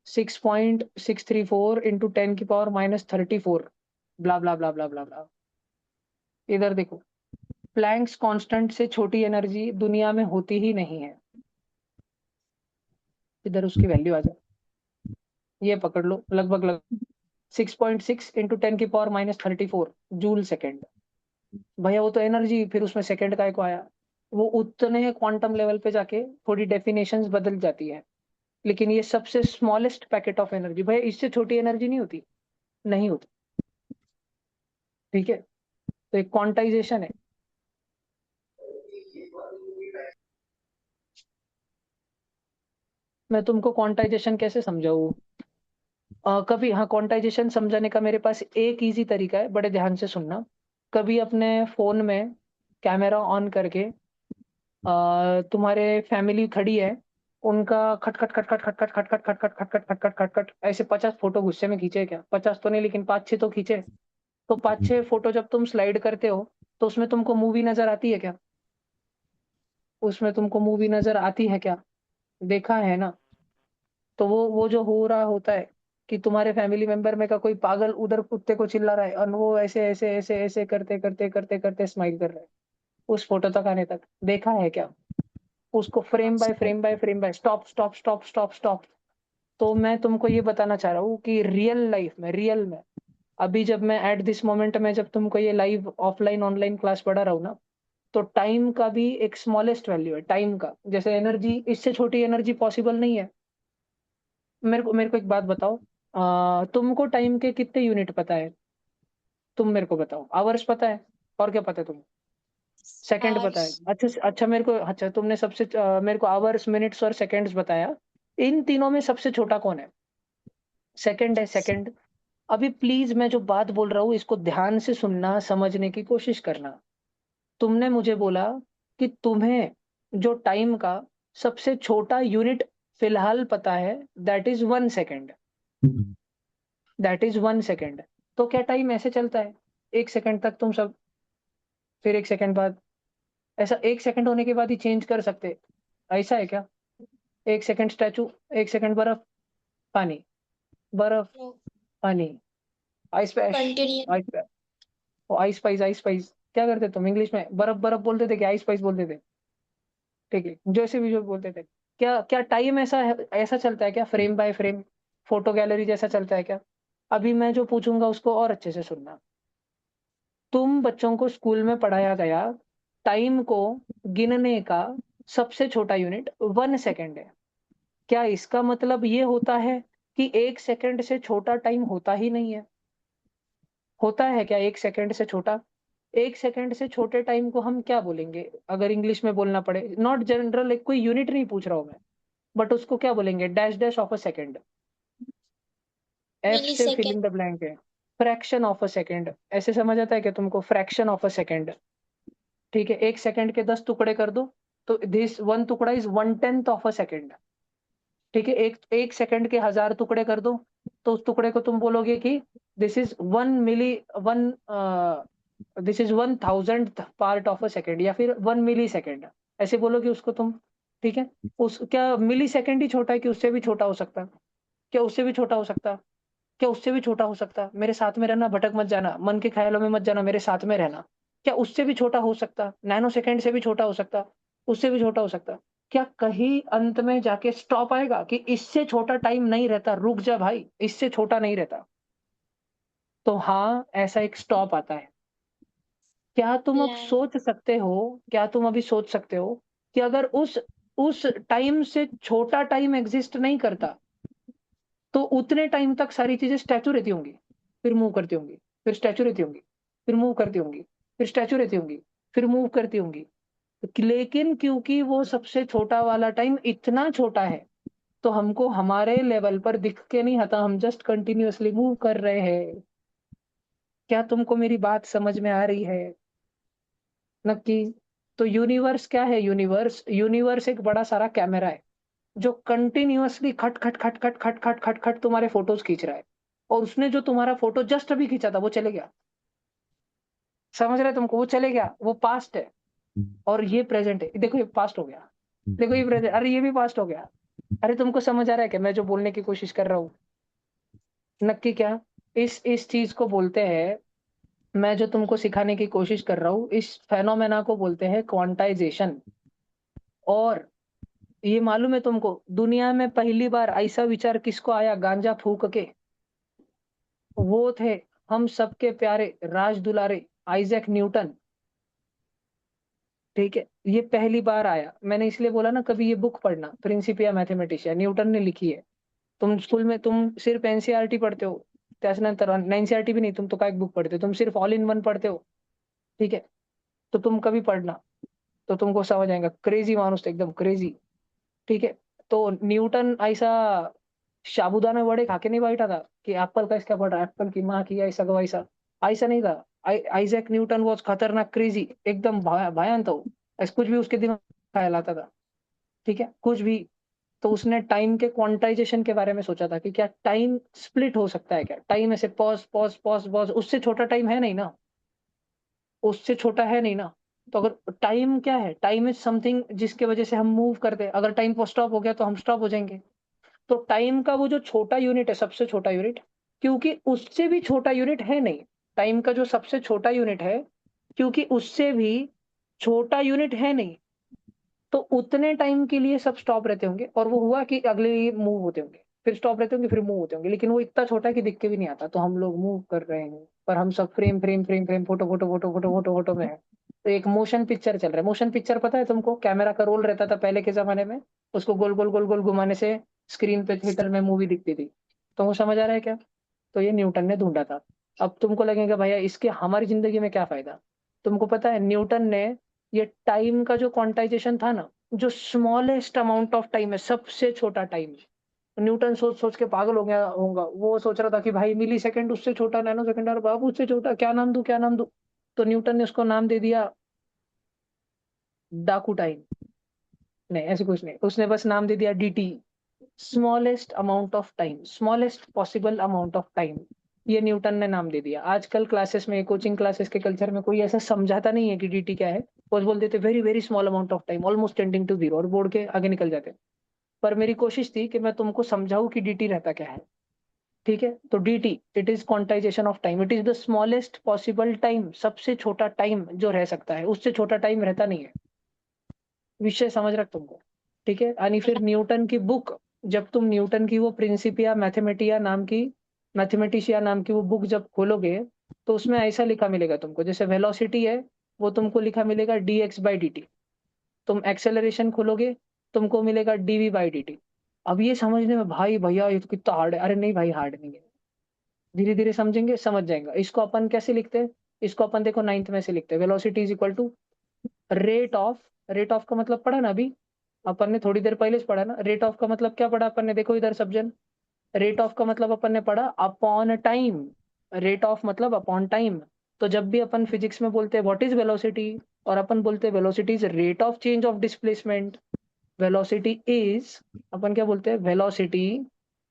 6.634 इंटू 10⁻⁻34, ब्ला ब्ला ब्ला ब्ला ब्ला ब्ला। इधर देखो, प्लैंक्स कांस्टेंट से छोटी एनर्जी दुनिया में होती ही नहीं है। इधर उसकी वैल्यू आ जाए, ये पकड़ लो, लगभग 6.6 इंटू 10⁻⁻34 जूल सेकेंड। भैया वो तो एनर्जी, फिर उसमें सेकंड काय को आया? वो उतने क्वांटम लेवल पे जाके थोड़ी डेफिनेशंस बदल जाती है, लेकिन ये सबसे स्मॉलेस्ट पैकेट ऑफ एनर्जी, भैया इससे छोटी एनर्जी नहीं होती, नहीं होती। ठीक है, तो एक क्वांटाइजेशन है। मैं तुमको क्वांटाइजेशन कैसे समझाऊं? कभी, हाँ, क्वांटाइजेशन समझाने का मेरे पास एक इजी तरीका है, बड़े ध्यान से सुनना। कभी अपने फोन में कैमरा ऑन करके, तुम्हारे फैमिली खड़ी है, उनका खट खट खट खट खट खट खट खट खट खट खट खट खट खट खट खट ऐसे 50 फोटो गुस्से में खींचे क्या? 50 तो नहीं, लेकिन 5-6 तो खींचे। तो 5-6 फोटो जब तुम स्लाइड करते हो, तो उसमें तुमको मूवी नजर आती है क्या? उसमें तुमको मूवी नजर आती है क्या? देखा है ना? तो वो जो हो रहा होता है, कि तुम्हारे फैमिली मेंबर में का कोई पागल उधर कुत्ते को चिल्ला रहा है, और वो ऐसे ऐसे ऐसे ऐसे करते करते करते करते स्माइल कर रहा है, उस फोटो तक आने तक देखा है क्या? उसको frame by frame stop stop stop stop stop. तो मैं तुमको ये बताना चाह रहा हूँ कि रियल में अभी जब मैं एट दिस मोमेंट में जब तुमको ये लाइव ऑफलाइन ऑनलाइन क्लास पढ़ा रहा हूँ ना, तो टाइम का भी एक स्मॉलेस्ट वैल्यू है टाइम का। जैसे एनर्जी, इससे छोटी एनर्जी पॉसिबल नहीं है। मेरे को एक बात बताओ, तुमको टाइम के कितने यूनिट पता है? तुम मेरे को बताओ, आवर्स पता है, और क्या पता है तुम्हें? सेकंड पता आवर्स। है? अच्छा अच्छा, मेरे को, अच्छा तुमने सबसे मेरे को आवर्स मिनट्स और सेकंड्स बताया। इन तीनों में सबसे छोटा कौन है? सेकंड है, सेकंड। अभी प्लीज मैं जो बात बोल रहा हूँ इसको ध्यान से सुनना, समझने की कोशिश करना। तुमने मुझे बोला कि तुम्हें जो टाइम का सबसे छोटा यूनिट फिलहाल पता है, that is 1 second. That is 1 second. तो क्या टाइम ऐसे चलता है 1 सेकेंड तक तुम सब, फिर 1 सेकेंड बाद, ऐसा 1 सेकेंड होने के बाद ही चेंज कर सकते? ऐसा है क्या? 1 सेकेंड स्टैचू, 1 सेकेंड बर्फ, पानी, बर्फ, पानी, आइस पैश, कंटिन्यू। आइस पैश, आइस पाइस, आइस पाइस। क्या करते तुम इंग्लिश में? बर्फ बर्फ बोलते थे क्या आइस पाइस बोलते थे? ठीक है, जैसे भी जो बोलते थे। क्या क्या टाइम ऐसा है, ऐसा चलता है क्या frame by frame, photo gallery जैसा चलता है क्या? अभी मैं जो पूछूंगा उसको और अच्छे से सुनना। तुम बच्चों को स्कूल में पढ़ाया गया, टाइम को गिनने का सबसे छोटा यूनिट 1 सेकेंड है। क्या इसका मतलब ये होता है कि 1 सेकेंड से छोटा टाइम होता ही नहीं है? होता है क्या 1 सेकेंड से छोटा? 1 सेकेंड से छोटे टाइम को हम क्या बोलेंगे? अगर इंग्लिश में बोलना पड़े, नॉट जनरल, एक कोई यूनिट नहीं पूछ रहा हूं मैं, बट उसको क्या बोलेंगे? Dash dash of a second. एफ मिली से fill second. In the blank है। फ्रैक्शन ऑफ अ सेकेंड, ऐसे समझ आता है क्या तुमको? Fraction of a second. ठीक है, 1 सेकेंड के 10 टुकड़े कर दो, तो दिस वन टुकड़ा इज 1/10 ऑफ अ सेकेंड। ठीक है, एक एक सेकंड के 1000 टुकड़े कर दो, तो उस टुकड़े को तुम बोलोगे कि this is 1 this is 1000th part of a second, या फिर 1 मिली सेकेंड, ऐसे बोलोगे उसको तुम। ठीक है, उस क्या मिली सेकेंड ही छोटा है कि उससे भी छोटा हो सकता है? क्या उससे भी छोटा हो सकता है? क्या उससे भी छोटा हो सकता है? मेरे साथ में रहना, भटक मत जाना, मन के ख्यालों में मत जाना, मेरे साथ में रहना। क्या उससे भी छोटा हो सकता? नैनो सेकंड से भी छोटा हो सकता, उससे भी छोटा हो सकता। क्या कहीं अंत में जाके स्टॉप आएगा कि इससे छोटा टाइम नहीं रहता, रुक जा भाई, इससे छोटा नहीं रहता। तो हाँ, ऐसा एक स्टॉप आता है। क्या तुम अब लाइक सोच सकते हो, क्या तुम अभी सोच सकते हो कि अगर उस टाइम से छोटा टाइम एग्ज़िस्ट नहीं करता, तो उतने टाइम तक सारी चीज़ें स्टैच्यू रहती होंगी, फिर मूव करती होंगी, फिर स्टैच्यू रहती होंगी, फिर मूव करती होंगी, फिर स्टैच्यू रहती होंगी, फिर मूव करती होंगी। लेकिन क्योंकि वो सबसे छोटा वाला टाइम इतना छोटा है, तो हमको हमारे लेवल पर दिख के नहीं आता, हम जस्ट कंटीन्यूअसली मूव कर रहे हैं। क्या तुमको मेरी बात समझ में आ रही है? नक्की। तो यूनिवर्स क्या है? यूनिवर्स यूनिवर्स एक बड़ा सारा कैमरा है, जो कंटीन्यूअसली खट, खट, खट, खट, खट, खट, खट, खट तुम्हारे फोटोज़ खींच रहा है। और उसने जो तुम्हारा फोटो जस्ट अभी खींचा था, वो चले गया। समझ रहे तुमको? वो चले गया, वो पास्ट है और ये प्रेज़ेंट है। देखो ये पास्ट हो गया, देखो ये प्रेज़ेंट, अरे ये भी पास्ट हो गया। अरे तुमको समझ आ रहा है क्या मैं जो बोलने की कोशिश कर रहा हूँ? नक्की क्या? इस चीज़ को बोलते हैं, मैं जो तुमको सिखाने की कोशिश कर रहा हूँ, इस फेनोमेना को बोलते हैं क्वांटाइज़ेशन। और ये मालूम है तुमको, दुनिया में पहली बार ऐसा विचार किसको आया गांजा फूँक के? वो थे हम सबके प्यारे राज दुलारे आइज़ैक न्यूटन, ठीक है? ये पहली बार आया। मैंने इसलिए बोला ना कभी ये बुक पढ़ना, प्रिंसिपिया मैथमेटिशिया न्यूटन ने लिखी है। तुम स्कूल में तुम सिर्फ एनसीईआरटी पढ़ते हो, त्याच्यानंतर एनसीईआरटी भी नहीं, तुम तो काय बुक पढ़ते हो, तुम सिर्फ ऑल इन वन पढ़ते हो, ठीक है? तो तुम कभी पढ़ना, तो तुमको समझ आएगा। क्रेज़ी माणूस एकदम क्रेज़ी, ठीक है? तो न्यूटन ऐसा साबूदाना वड़े खा के नहीं बैठा था कि एप्पल का इसका पढ़ रहा है, एप्पल की माँ की ऐसा का वैसा, ऐसा नहीं था। आइज़ैक न्यूटन वाज़ खतरनाक क्रेज़ी, एकदम भयान था वो। ऐसा कुछ भी उसके दिमाग में ख़्याल आता था, ठीक है? कुछ भी। तो उसने टाइम के क्वांटाइजेशन के बारे में सोचा था कि क्या टाइम स्प्लिट हो सकता है क्या? टाइम ऐसे पॉज़, पॉज़, पॉज़, पॉज़, उससे छोटा टाइम है नहीं ना, उससे छोटा है नहीं ना। तो अगर टाइम क्या है? टाइम इज़ समथिंग जिसकी वज़ह से हम मूव करते हैं। अगर टाइम को स्टॉप हो गया तो हम स्टॉप हो जाएँगे। तो टाइम का वो जो छोटा यूनिट है, सबसे छोटा यूनिट, क्योंकि उससे भी छोटा यूनिट है नहीं। टाइम का जो सबसे छोटा यूनिट है, क्योंकि उससे भी छोटा यूनिट है नहीं, तो उतने टाइम के लिए सब स्टॉप रहते होंगे और वो हुआ कि अगले ये मूव होते होंगे, फिर स्टॉप रहते होंगे, फिर मूव होते होंगे, लेकिन वो इतना छोटा है कि दिख के भी नहीं आता, तो हम लोग मूव कर रहे हैं, पर हम सब frame, frame, frame, frame, photo, photo, photo, photo, photo, photo में है। तो एक मोशन पिक्चर चल रहा है। मोशन पिक्चर पता है तुमको? कैमरा का रोल रहता था पहले के ज़माने में, उसको गोल, गोल, गोल, गोल घुमाने से स्क्रीन पे थिएटर में मूवी दिखती थी। तुमको समझ आ रहा है क्या? तो ये न्यूटन ने ढूँढा था। अब तुमको लगेगा भैया इसके हमारी ज़िंदगी में क्या फ़ायदा? तुमको पता है न्यूटन ने ये टाइम का जो क्वांटाइजेशन था ना, जो स्मॉलेस्ट अमाउंट ऑफ टाइम है, सबसे छोटा टाइम है। न्यूटन सोच-सोच के पागल हो गया होगा। वो सोच रहा था कि भाई मिली सेकंड उससे छोटा, नैनो सेकंड और बाबू उससे छोटा, क्या नाम दूँ, क्या नाम दूँ? तो न्यूटन ने उसको नाम दे दिया डाकू टाइम। नहीं, ऐसे कुछ नहीं। उसने बस नाम दे दिया DT, smallest amount of time, smallest possible amount of time. ये न्यूटन ने नाम दे दिया। आजकल क्लासेस में, कोचिंग क्लासेस के कल्चर में कोई ऐसा समझाता नहीं है कि डीटी क्या है। बस बोल देते very, very small amount of time, almost tending to zero और बोर्ड के आगे निकल जाते हैं। पर मेरी कोशिश थी कि मैं तुमको समझाऊँ कि डीटी रहता क्या है, ठीक है? तो DT it is quantisation of time, it is the smallest possible time, सबसे छोटा टाइम जो रह सकता है, उससे छोटा टाइम रहता नहीं है। विषय समझ रहा तुमको, ठीक है? आणि फिर न्यूटन की बुक, जब तुम न्यूटन की वो प्रिंसिपिया मैथमेटिशिया नाम की वो बुक जब खोलोगे, तो उसमें ऐसा लिखा मिलेगा तुमको, जैसे वेलोसिटी है, वो तुमको लिखा मिलेगा dx बाय dt। तुम एक्सेलरेशन खोलोगे, तुमको मिलेगा dv बाय dt। अब ये समझने में भाई भैया ये तो कितना हार्ड है। अरे नहीं भाई हार्ड नहीं है। धीरे-धीरे समझेंगे, समझ जाएगा। इसको अपन कैसे लिखते हैं? इसको अपन देखो 9th में से लिखते हैं। Velocity is equal to rate of का मतलब पढ़ा ना अभी? अपन ने थोड़ी देर पहले ही पढ़ा ना। रेट ऑफ का मतलब क्या पढ़ा अपन ने? देखो इधर सब जन। रेट ऑफ का मतलब अपन ने पढ़ा अपॉन टाइम। रेट ऑफ मतलब अपॉन टाइम। तो जब भी अपन फिजिक्स में बोलते हैं व्हाट इज वेलोसिटी, और अपन बोलते हैं velocity is rate of change of displacement. Velocity is, अपन क्या बोलते हैं? Velocity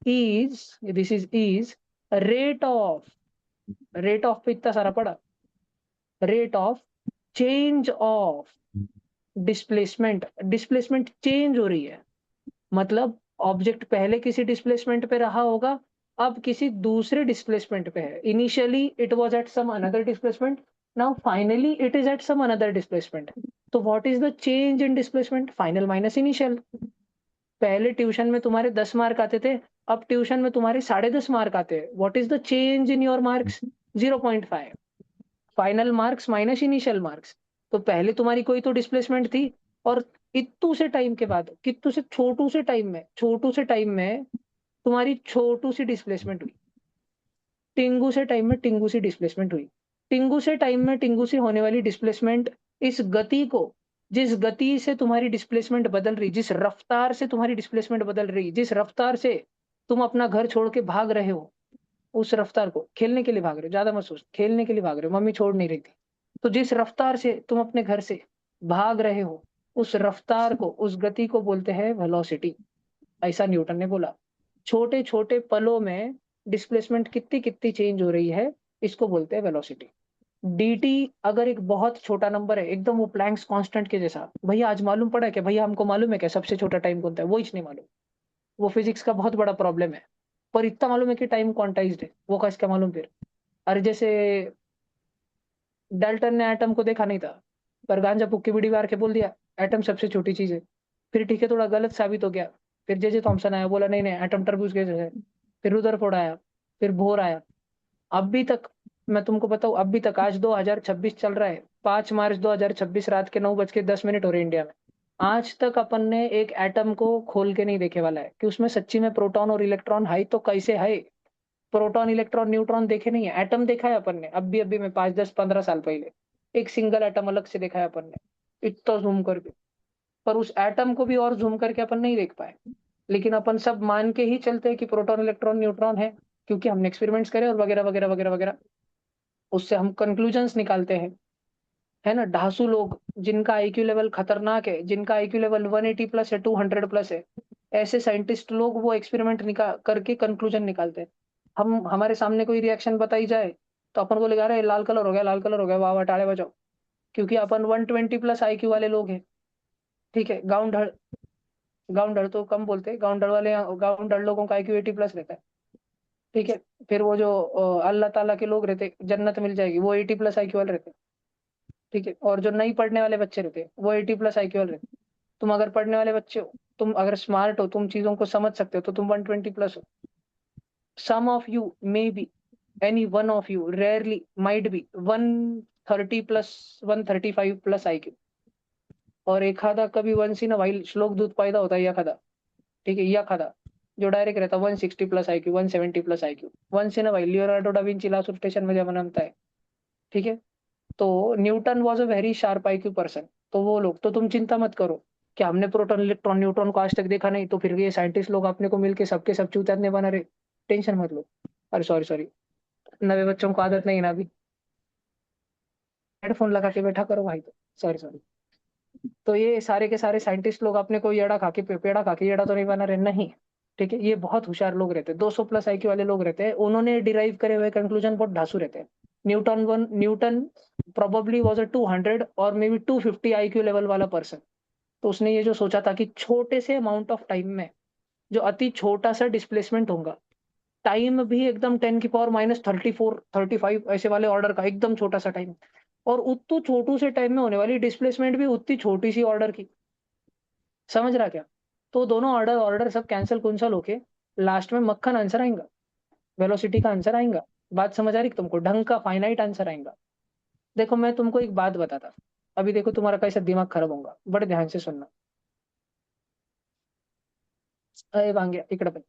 is, this is rate of पे इतना सारा पढ़ा। Rate of change of displacement, displacement change हो रही है, मतलब ऑब्जेक्ट पहले किसी डिस्प्लेसमेंट पे रहा होगा, अब किसी दूसरे डिस्प्लेसमेंट पे है। Initially it was at some another displacement, Now finally it is at some another displacement. तो what is the change in displacement? Final minus initial. पहले ट्यूशन में तुम्हारे 10 मार्क आते थे, अब ट्यूशन में तुम्हारे 10.5 मार्क आते हैं. What is the change in your marks? 0.5. Final marks minus initial marks. तो पहले तुम्हारी कोई तो डिस्प्लेसमेंट थी, और इत्तू से टाइम के बाद, कित्तू से छोटू से टाइम में तुम्हारी छोटू सी डिस्प्लेसमेंट हुई. टिंगू से टाइम में टिंगू सी डिस्प्लेसमेंट हुई. टिंगू से टाइम में टिंगू से होने वाली डिस्प्लेसमेंट, इस गति को, जिस गति से तुम्हारी डिस्प्लेसमेंट बदल रही, जिस रफ्तार से तुम्हारी डिस्प्लेसमेंट बदल रही, जिस रफ्तार से तुम अपना घर छोड़ के भाग रहे हो, उस रफ्तार को खेलने के लिए भाग रहे हो, ज्यादा मत सोच, खेलने के लिए भाग रहे हो, मम्मी छोड़ नहीं रही थी. तो जिस रफ्तार से तुम अपने घर से भाग रहे हो, उस रफ्तार को, उस गति को बोलते हैं वेलोसिटी. ऐसा न्यूटन ने बोला. छोटे छोटे पलों में डिस्प्लेसमेंट कितनी कितनी चेंज हो रही है, इसको बोलते हैं वेलोसिटी. dt अगर एक बहुत छोटा नंबर है, एकदम वो प्लैंक्स कांस्टेंट के जैसा, भैया आज मालूम पड़ा क्या, भैया हमको मालूम है क्या सबसे छोटा टाइम कौन सा है, वो ही नहीं मालूम. वो फिजिक्स का बहुत बड़ा प्रॉब्लम है. पर इतना मालूम है कि टाइम क्वांटाइज्ड है, वो कैसे क्या मालूम फिर. अरे जैसे डाल्टन ने एटम को देखा नहीं था, पर गांजा फूक के बीड़ी मार के बोल दिया एटम सबसे छोटी चीज है. फिर ठीक है, थोड़ा गलत साबित हो गया. फिर जे जे थॉमसन आया, बोला नहीं नहीं एटम टरबूज गैस है. फिर रुदरफोर्ड आया, फिर बोर आया. अभी तक, मैं तुमको बताऊं, अभी तक, आज 2026 चल रहा है, 5 मार्च 2026 रात के 9:10 हो रहे इंडिया में. आज तक अपन ने एक एटम को खोल के नहीं देखे वाला है कि उसमें सच्ची में प्रोटॉन और इलेक्ट्रॉन है तो कैसे है. प्रोटॉन इलेक्ट्रॉन न्यूट्रॉन देखे नहीं है, एटम देखा है अपन ने अभी अभी में 5 10 15 साल पहले. एक सिंगल एटम अलग से देखा है अपन ने, इतना जूम करके. पर उस एटम को भी और जूम करके अपन नहीं देख पाए. लेकिन अपन सब मान के ही चलते हैं कि प्रोटॉन इलेक्ट्रॉन न्यूट्रॉन है, क्योंकि हमने एक्सपेरिमेंट्स करे और वगैरह वगैरह वगैरह वगैरह. उससे हम कंक्लूजन्स निकालते हैं, है ना. ढासू लोग जिनका आईक्यू लेवल खतरनाक है, जिनका आईक्यू लेवल 180 प्लस है, 200 प्लस है, ऐसे साइंटिस्ट लोग वो एक्सपेरिमेंट निकाल करके कंक्लूजन निकालते हैं. हम, हमारे सामने कोई रिएक्शन बताई जाए तो अपन बोलेगा अरे लाल कलर हो गया, लाल कलर हो गया, वाह वाह टाळे बजाओ. क्योंकि अपन 120 प्लस आईक्यू वाले लोग हैं. ठीक है, गाउंढड़, गाउंढड़ तो कम बोलते हैं, गाउंढड़ लोगों का आईक्यू 80 प्लस रहता है. ठीक है. फिर वो जो अल्लाह ताला के लोग रहते, जन्नत मिल जाएगी, वो 80 प्लस आईक्यू वाले रहते. ठीक है. और जो नहीं पढ़ने वाले बच्चे रहते, वो 80 प्लस आईक्यू वाले रहते. तुम अगर पढ़ने वाले बच्चे हो, तुम अगर स्मार्ट हो, तुम चीजों को समझ सकते हो, तो तुम 120 प्लस हो. Some of you may be, any one of you rarely might be 130 plus, 135 plus IQ. और एक आधा कभी वंस इन वाइल श्लोक दूध पैदा होता है, या खादा. ठीक है, या खादा, जो डायरेक्ट रहता है 160 plus IQ, 170 plus IQ, once in while. Leonardo da Vinci last station में जब बनता है. ठीक है. तो Newton was a very sharp IQ person. तो वो लोग, तो तुम चिंता मत करो कि हमने प्रोटॉन इलेक्ट्रॉन न्यूट्रॉन को आज तक देखा नहीं, तो फिर ये साइंटिस्ट लोग अपने को मिलके सबके सब चूतियाने बना रहे. टेंशन मत लो. अरे सॉरी सॉरी, नवे बच्चों को आदत नहीं ना अभी, हेडफोन लगा के बैठा करो भाई. तो सॉरी सॉरी. तो ये सारे के सारे साइंटिस्ट लोग अपने को येड़ा खा के, पेड़ा खा के येड़ा तो नहीं बना रहे, नहीं. ठीक है, ये बहुत होशियार लोग रहते हैं, 200 प्लस आईक्यू वाले लोग रहते हैं, उन्होंने डिराइव करे हुए कंक्लूजन बहुत ढांसू रहते हैं. न्यूटन प्रोबेबली वाज अ 200 और मे बी 250 आईक्यू लेवल वाला पर्सन. तो उसने ये जो सोचा था कि छोटे से अमाउंट ऑफ टाइम में जो अति छोटा सा डिस्प्लेसमेंट होगा, टाइम भी एकदम 10 की पावर -34 35 ऐसे वाले ऑर्डर का, एकदम छोटा सा टाइम, और उतू छोटू से टाइम में होने वाली डिस्प्लेसमेंट भी उतनी छोटी सी ऑर्डर की. समझ रहा क्या. तो दोनों ऑर्डर ऑर्डर सब कैंसिल कुंसल होके लास्ट में मक्खन आंसर आएगा, वेलोसिटी का आंसर आएगा. बात समझ आ रही तुमको, ढंग का फाइनाइट आंसर आएगा. देखो मैं तुमको एक बात बताता, अभी देखो तुम्हारा कैसा दिमाग खराब होगा, बड़े ध्यान से सुनना. अरे वांग्या इकडे पण.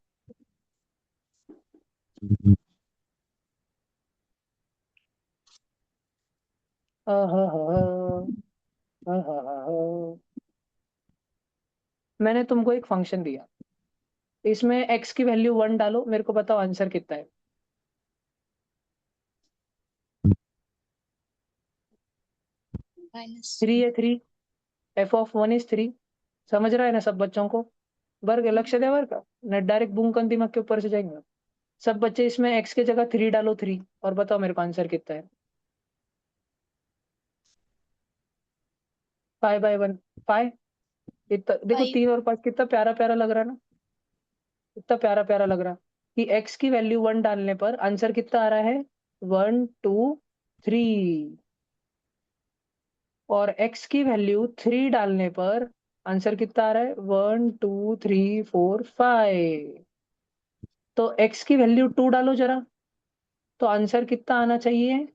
मैंने तुमको एक फंक्शन दिया, इसमें एक्स की वैल्यू 1 डालो, मेरे को बताओ आंसर कितना है. माइनस 3 है 3. f(1) is 3. समझ रहा है ना सब बच्चों को. वर्ग लक्ष्य दे वर्ग का, न डायरेक्ट बूंकन दिमाग के ऊपर से जाएंगे सब बच्चे. इसमें एक्स की जगह 3 डालो, 3, और बताओ मेरे को आंसर कितना है. 5/1. 5. इतना देखो, 3 और 5 कितना प्यारा प्यारा लग रहा है ना, इतना प्यारा प्यारा लग रहा कि एक्स की वैल्यू 1 डालने पर आंसर कितना आ रहा है, 1 2 3. और x की वैल्यू 3 डालने पर आंसर कितना आ रहा है? 1 2 3 4 5। तो x की वैल्यू 2 डालो जरा, तो आंसर कितना आना चाहिए?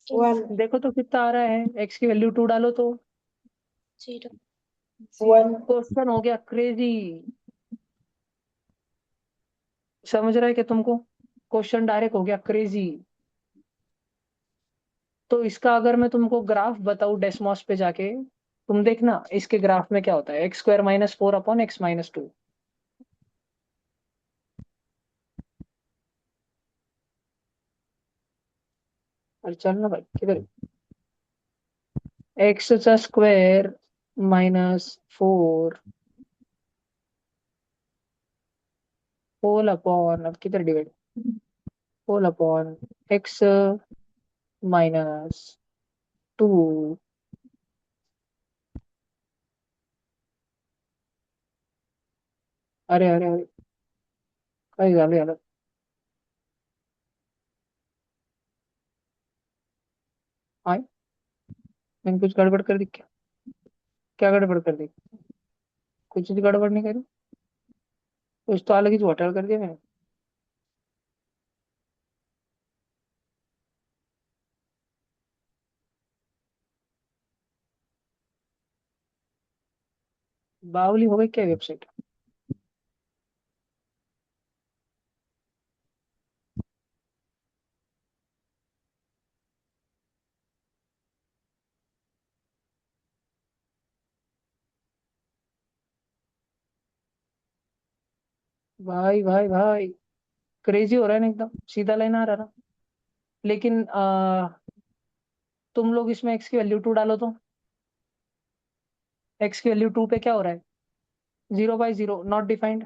1 देखो तो कितना आ रहा है, x की वैल्यू 2 डालो तो 0 1 क्वेश्चन हो गया क्रेजी। समझ रहा है कि तुमको? क्वेश्चन डायरेक्ट हो गया क्रेजी। तो इसका अगर मैं तुमको ग्राफ बताऊं डेस्मॉस पे जाके, तुम देखना इसके ग्राफ में क्या होता है। x² - 4/x-2। अरे चल ना भाई, किधर? x² - 4 होल अपॉन, अब किधर डिवाइड, होल अपॉन x-2। अरे अरे अरे, काय झालं याला? आय, मैंने कुछ गड़बड़ कर दी क्या? क्या गड़बड़ कर दी? कुछ भी गड़बड़ नहीं करी। कुछ तो अलग ही घोटाला कर दिया मैंने। बावली हो गई क्या वेबसाइट? भाई भाई भाई, क्रेजी हो रहा है ना, एकदम सीधा लाइन आ रहा ना। लेकिन तुम लोग इसमें x की वैल्यू 2 डालो तो x की वैल्यू 2 पे क्या हो रहा है? 0/0 नॉट डिफाइंड।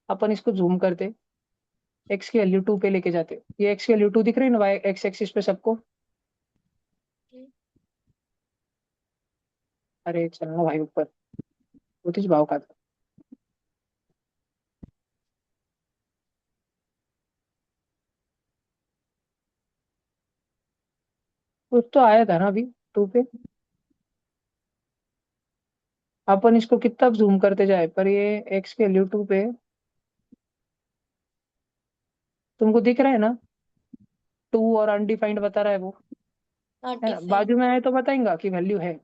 अपन इसको जूम करते, x की वैल्यू 2 पे लेके जाते, ये x की वैल्यू 2 दिख रही है ना y एक्स एक्सिस पे सबको? अरे चलना भाई ऊपर, वो तुझ भाव खाता। कुछ तो आया था ना अभी 2 पे। अपन इसको कितना जूम करते जाए पर ये x की वैल्यू 2 पे तुमको दिख रहा है ना? 2 और अनडिफाइंड बता रहा है वो, नॉट है ना? डिफाइंड। बाजू में आए तो बताएंगा कि वैल्यू है।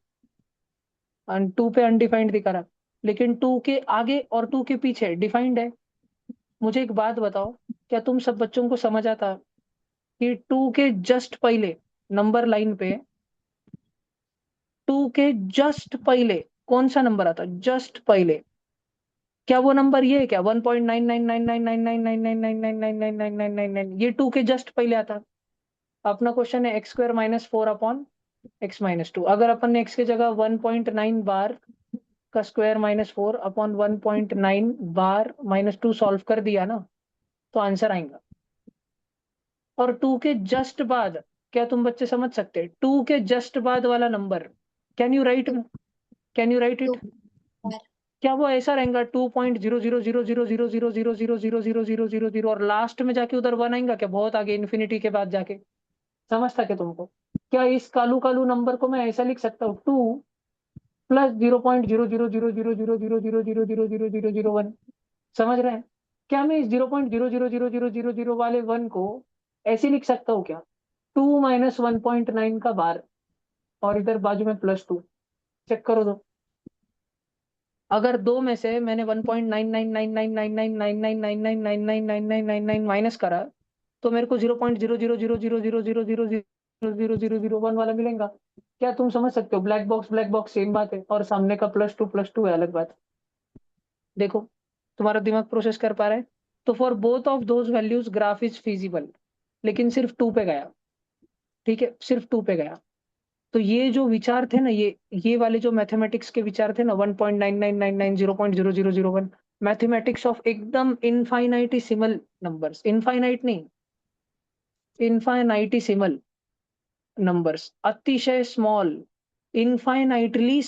2 पे अनडिफाइंड दिखा रहा, लेकिन 2 के आगे और 2 के पीछे डिफाइंड है। मुझे एक बात बताओ, क्या तुम सब बच्चों को समझ आता कि 2 के जस्ट पहले नंबर लाइन पे, 2 के जस्ट पहले कौन सा नंबर आता? जस्ट पहले क्या वो नंबर ये है क्या? 1.999999999999999 ये 2 के जस्ट पहले आता। अपना क्वेश्चन है x² - 4/x-2। अगर अपन ने x की जगह 1.9 बार का स्क्वायर -4 अपॉन 1.9 बार -2 सॉल्व कर दिया ना, तो आंसर आएगा। और 2 के जस्ट बाद, क्या तुम बच्चे समझ सकते? 2 के जस्ट बाद वाला number, can you right, 2 can you right it? 2 बार क्या वो ऐसा रहेगा 2.000000000000000 और लास्ट में जाके उधर वन आएगा क्या? बहुत आगे इन्फिनिटी के बाद जाके। समझता क्या तुमको? क्या इस कालू कालू नंबर को मैं ऐसा लिख सकता हूँ 2 प्लस 0.000000000000001? समझ रहे हैं? क्या मैं इस 0.0000000 वाले वन को ऐसे लिख सकता हूँ क्या? 2 - 1.9 का बार, और इधर बाजू में +2। चेक करो तो, अगर दो में से मैंने 1.999999999999999 माइनस करा, तो मेरे को 0.000000000000001 वाला मिलेगा। क्या तुम समझ सकते हो? ब्लैक बॉक्स सेम बात है, और सामने का +2 +2 है अलग बात। देखो, तुम्हारा दिमाग प्रोसेस कर पा रहा है? तो for both of those values graph is feasible, लेकिन सिर्फ 2 पे गया। ठीक है, सिर्फ 2 पे गया। तो ये जो विचार थे ना, ये वाले जो मैथमेटिक्स के विचार थे ना, 1.9999 0.0001, मैथमेटिक्स ऑफ एकदम इनफाइनाइटिसिमल नंबर्स, इनफाइनाइट नहीं, इनफाइनाइटिसिमल नंबर्स, अतिशय स्मॉल, इनफाइनाइटली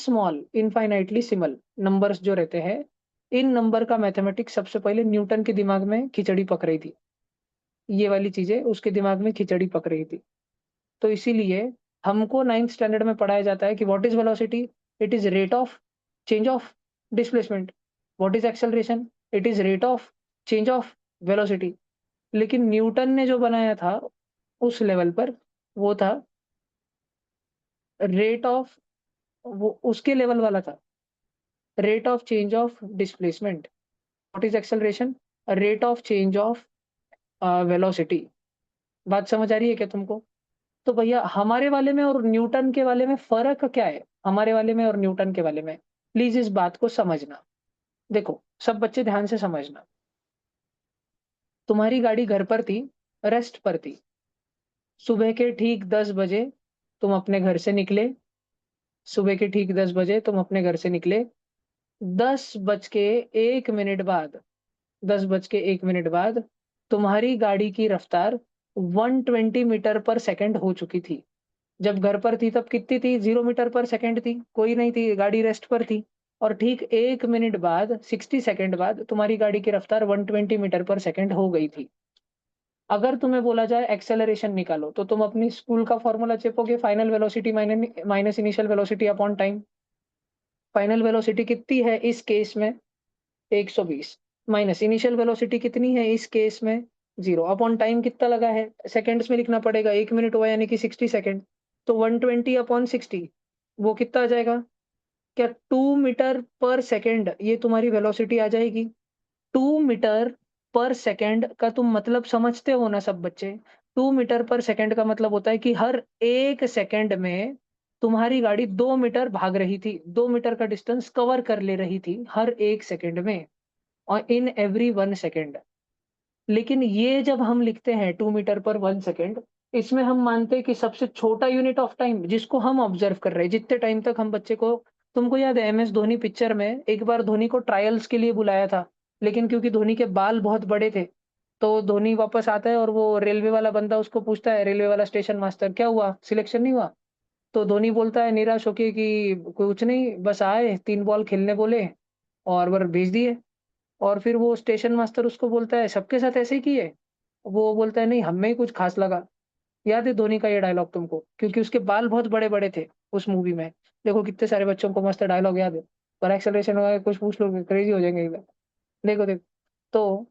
सिमल नंबर्स जो रहते हैं, इन नंबर का मैथमेटिक्स सबसे पहले न्यूटन के दिमाग में खिचड़ी पक रही थी। ये वाली चीजें उसके दिमाग में खिचड़ी पक रही थी। तो इसीलिए हमको 9th स्टैंडर्ड में पढ़ाया जाता है कि what is velocity, it is rate of change of displacement. What is acceleration, it is rate of change of velocity. लेकिन न्यूटन ने जो बनाया था उस लेवल पर, वो था रेट ऑफ, वो उसके लेवल वाला था, rate of change of displacement. What is acceleration, rate of change of velocity. बात समझ आ रही है क्या तुमको? तो भैया हमारे वाले में और न्यूटन के वाले में फर्क क्या है, हमारे वाले में और न्यूटन के वाले में? प्लीज इस बात को समझना। देखो सब बच्चे ध्यान से समझना। तुम्हारी गाड़ी घर पर थी, रेस्ट पर थी। सुबह के ठीक 10 बजे तुम अपने घर से निकले। सुबह के ठीक 10 बजे तुम अपने घर से निकले। 10 बज के 1 मिनट बाद, 10 बज के 1 मिनट बाद तुम्हारी गाड़ी की रफ्तार 120 मीटर पर सेकंड हो चुकी थी। जब घर पर थी तब कितनी थी? 0 मीटर पर सेकंड थी, कोई नहीं थी, गाड़ी रेस्ट पर थी। और ठीक 1 मिनट बाद, 60 सेकंड बाद तुम्हारी गाड़ी की रफ्तार 120 मीटर पर सेकंड हो गई थी। अगर तुम्हें बोला जाए एक्सेलरेशन निकालो, तो तुम अपनी स्कूल का फॉर्मूला चेपोगे, final velocity minus initial velocity upon time. Final velocity कितनी है इस केस में? 120। माइनस इनिशियल वेलोसिटी कितनी है इस केस में? 0 अपॉन टाइम कितना लगा है, सेकंड्स में लिखना पड़ेगा, 1 मिनट हुआ यानी कि 60 सेकंड। तो 120/60 वो कितना आ जाएगा? क्या 2 मीटर पर सेकंड ये तुम्हारी वेलोसिटी आ जाएगी? 2 मीटर पर सेकंड का तुम मतलब समझते हो ना सब बच्चे? 2 मीटर पर सेकंड का मतलब होता है कि हर 1 सेकंड में तुम्हारी गाड़ी 2 मीटर भाग रही थी, 2 मीटर का डिस्टेंस कवर कर ले रही थी हर 1 सेकंड में, और इन एवरी 1 सेकंड। लेकिन ये जब हम लिखते हैं 2 मीटर पर 1 सेकंड, इसमें हम मानते हैं कि सबसे छोटा यूनिट ऑफ टाइम जिसको हम ऑब्जर्व कर रहे हैं, जितने टाइम तक हम बच्चे को, तुमको याद है MS धोनी पिक्चर में एक बार धोनी को ट्रायल्स के लिए बुलाया था, लेकिन क्योंकि धोनी के बाल बहुत बड़े थे, तो धोनी वापस आता है और वो रेलवे वाला बंदा उसको पूछता है, रेलवे वाला स्टेशन मास्टर, क्या हुआ, सिलेक्शन नहीं हुआ? तो धोनी बोलता है निराश होके कि कुछ नहीं, बस आए 3 बॉल खेलने बोले और वर भेज दिए। और फिर वो स्टेशन मास्टर उसको बोलता है सबके साथ ऐसे ही किए? वो बोलता है नहीं, हम में ही कुछ खास लगा। याद है धोनी का ये डायलॉग तुमको? क्योंकि उसके बाल बहुत बड़े-बड़े थे उस मूवी में। देखो कितने सारे बच्चों को मस्त डायलॉग याद है। पर एक्सेलरेशन वगैरह कुछ पूछ लोगे क्रेजी हो जाएंगे एकदम। देखो। तो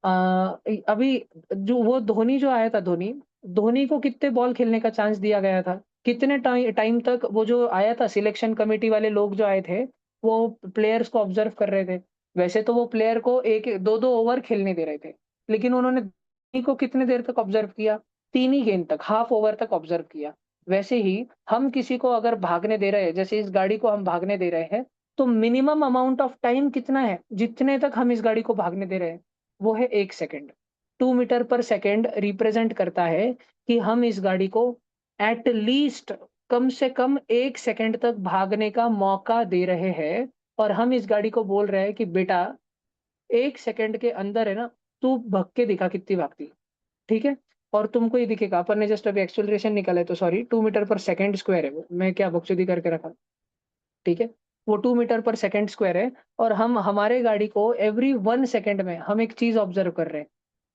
अ, अभी जो वो धोनी जो आया था, धोनी, धोनी को कितने बॉल खेलने का चांस दिया गया था? कितने टाइम तक वो जो आया था, सिलेक्शन कमेटी वाले लोग जो आए थे, वो प्लेयर्स को ऑब्जर्व कर रहे थे। वैसे तो वो प्लेयर को 1 2-2 ओवर खेलने दे रहे थे, लेकिन उन्होंने धोनी को कितने देर तक ऑब्जर्व किया? 3 ही गेंद तक, हाफ ओवर तक ऑब्जर्व किया। वैसे ही हम किसी को अगर भागने दे रहे हैं, जैसे इस गाड़ी को हम भागने दे रहे हैं, तो मिनिमम अमाउंट ऑफ टाइम कितना है जितने तक हम इस गाड़ी को भागने दे रहे हैं? वो है 1 सेकंड। 2 मीटर पर सेकंड रिप्रेजेंट करता है कि हम इस गाड़ी को एट लीस्ट कम से कम 1 सेकंड तक भागने का मौका दे रहे हैं। और हम इस गाड़ी को बोल रहे हैं कि बेटा 1 सेकंड के अंदर है ना, तू भग के दिखा कितनी भागती, ठीक है? और तुमको ये दिखेगा, अपन ने जस्ट अभी एक्सेलरेशन निकाला है, तो सॉरी 2 मीटर पर सेकंड स्क्वायर है वो, मैं क्या बकचोदी करके रखा, ठीक है? वो 2 मीटर पर सेकंड स्क्वायर है। और हम हमारे गाड़ी को एवरी 1 सेकंड में हम एक चीज ऑब्जर्व कर रहे हैं।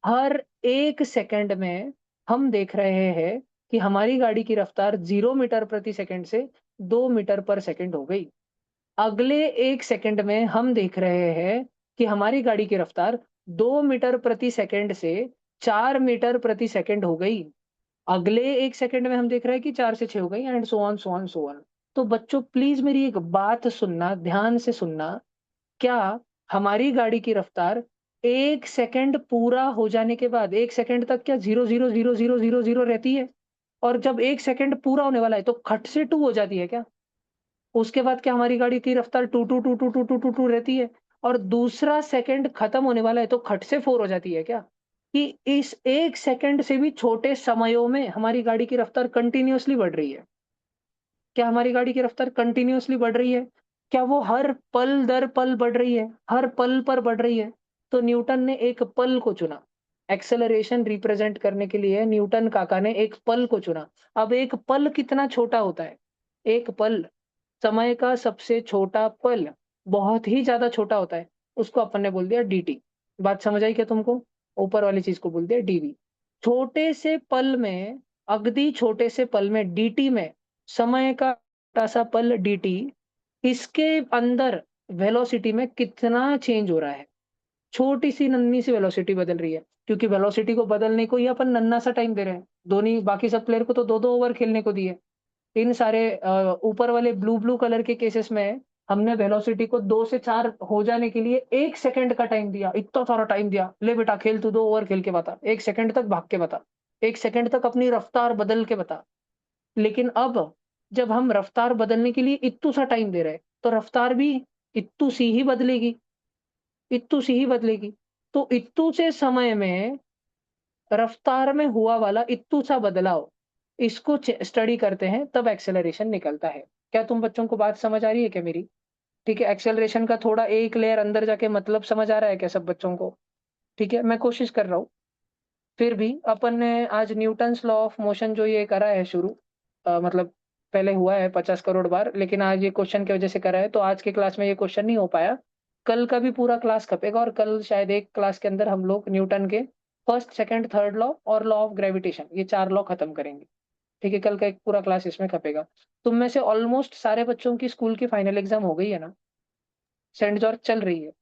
हर 1 सेकंड में हम देख रहे हैं कि हमारी गाड़ी की रफ्तार 0 मीटर प्रति सेकंड से 2 मीटर पर सेकंड हो गई। अगले 1 सेकंड में हम देख रहे हैं कि हमारी गाड़ी की रफ्तार 2 मीटर प्रति सेकंड से 4 मीटर प्रति सेकंड हो गई। अगले 1 सेकंड में हम देख रहे हैं कि 4 से 6 हो गई, and so on so on so on. तो बच्चों प्लीज मेरी एक बात सुनना, ध्यान से सुनना। क्या हमारी गाड़ी की रफ्तार 1 सेकंड पूरा हो जाने के बाद, 1 सेकंड तक क्या 0,000,000 रहती है? और जब 1 सेकंड पूरा होने वाला है तो खट से 2 हो जाती है क्या? उसके बाद क्या हमारी गाड़ी की रफ्तार टू टू टू टू टू टू टू टू रहती है? और दूसरा सेकंड खत्म होने वाला है तो खट से 4 हो जाती है क्या? कि इस 1 सेकंड से भी छोटे समयों में हमारी गाड़ी की रफ्तार कंटीन्यूअसली बढ़ रही है। क्या हमारी गाड़ी की रफ्तार कंटीन्यूअसली बढ़ रही है? क्या वो हर पल दर पल बढ़ रही है? हर पल पर बढ़ रही है? तो न्यूटन ने एक पल को चुना। एक्सेलरेशन रिप्रेजेंट करने के लिए न्यूटन काका ने एक पल को चुना। अब एक पल कितना छोटा होता है? एक पल, समय का सबसे छोटा पल, बहुत ही ज़्यादा छोटा होता है। उसको अपन ने बोल दिया dt। बात समझ आई क्या तुमको? ऊपर वाली चीज़ को बोल दिया dv। छोटे से पल में अगदी छोटे से पल में डीटी में, समय का छोटा सा पल डीटी, इसके अंदर वेलोसिटी में कितना चेंज हो रहा है। छोटी-सी नन्ही-सी वेलोसिटी बदल रही है, क्योंकि वेलोसिटी को बदलने को ही अपन नन्हा-सा टाइम दे रहे हैं। धोनी बाकी सब प्लेयर को तो 2-2 ओवर खेलने को दिए। इन सारे ऊपर वाले ब्लू कलर के केसेस में हमने वेलोसिटी को 2 से 4 हो जाने के लिए 1 सेकंड का टाइम दिया, इतना सारा टाइम दिया। ले बेटा खेल तू 2 ओवर खेल के बता, 1 सेकंड तक भाग के बता, 1 सेकंड तक अपनी रफ्तार बदल के बता। लेकिन अब जब हम रफ्तार बदलने के लिए इत्तू सा टाइम दे रहे हैं, तो रफ्तार भी इत्तू सी ही बदलेगी, इत्तू सी ही बदलेगी। तो इत्तू से समय में रफ्तार में हुआ वाला इत्तू सा बदलाव, इसको स्टडी करते हैं तब एक्सेलरेशन निकलता है। क्या तुम बच्चों को बात समझ आ रही है क्या मेरी? ठीक है, एक्सेलरेशन का थोड़ा एक लेयर अंदर जाके मतलब समझ आ रहा है क्या सब बच्चों को? ठीक है, मैं कोशिश कर रहा हूँ। फिर भी अपन ने आज न्यूटन्स लॉ ऑफ मोशन जो ये करा है शुरू, मतलब पहले हुआ है 50 करोड़ बार, लेकिन आज ये क्वेश्चन की वजह से करा है, तो आज के क्लास में ये क्वेश्चन नहीं हो पाया। कल का भी पूरा क्लास खपेगा और कल शायद एक क्लास के अंदर हम लोग न्यूटन के फर्स्ट, सेकंड, थर्ड लॉ और लॉ ऑफ ग्रेविटेशन, ये 4 लॉ खत्म करेंगे। ठीक है, कल का एक पूरा क्लास इसमें खपेगा। तुम में से ऑलमोस्ट सारे बच्चों की स्कूल की फाइनल एग्जाम हो गई है ना? सेंट जॉर्ज चल रही है,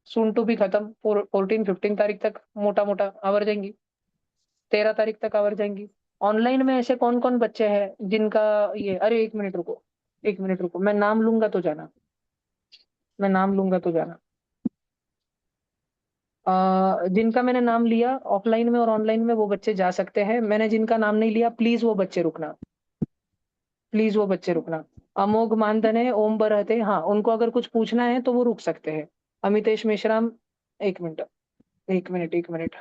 सून टू भी खत्म, 14-15 तारीख तक मोटा मोटा आवर जाएंगी, 13 तारीख तक आवर जाएंगी। ऑनलाइन में ऐसे कौन कौन बच्चे हैं जिनका ये, अरे 1 मिनट रुको, 1 मिनट रुको, मैं नाम लूंगा तो जाना, मैं नाम लूंगा तो जाना। जिनका मैंने नाम लिया ऑफलाइन में और ऑनलाइन में वो बच्चे जा सकते हैं। मैंने जिनका नाम नहीं लिया प्लीज वो बच्चे रुकना, प्लीज वो बच्चे रुकना। अमोघ मानधन है, ओम बरहते, हाँ उनको अगर कुछ पूछना है तो वो रुक सकते हैं। Amitesh Meshram, 1 minute, 1 minute, 1 minute.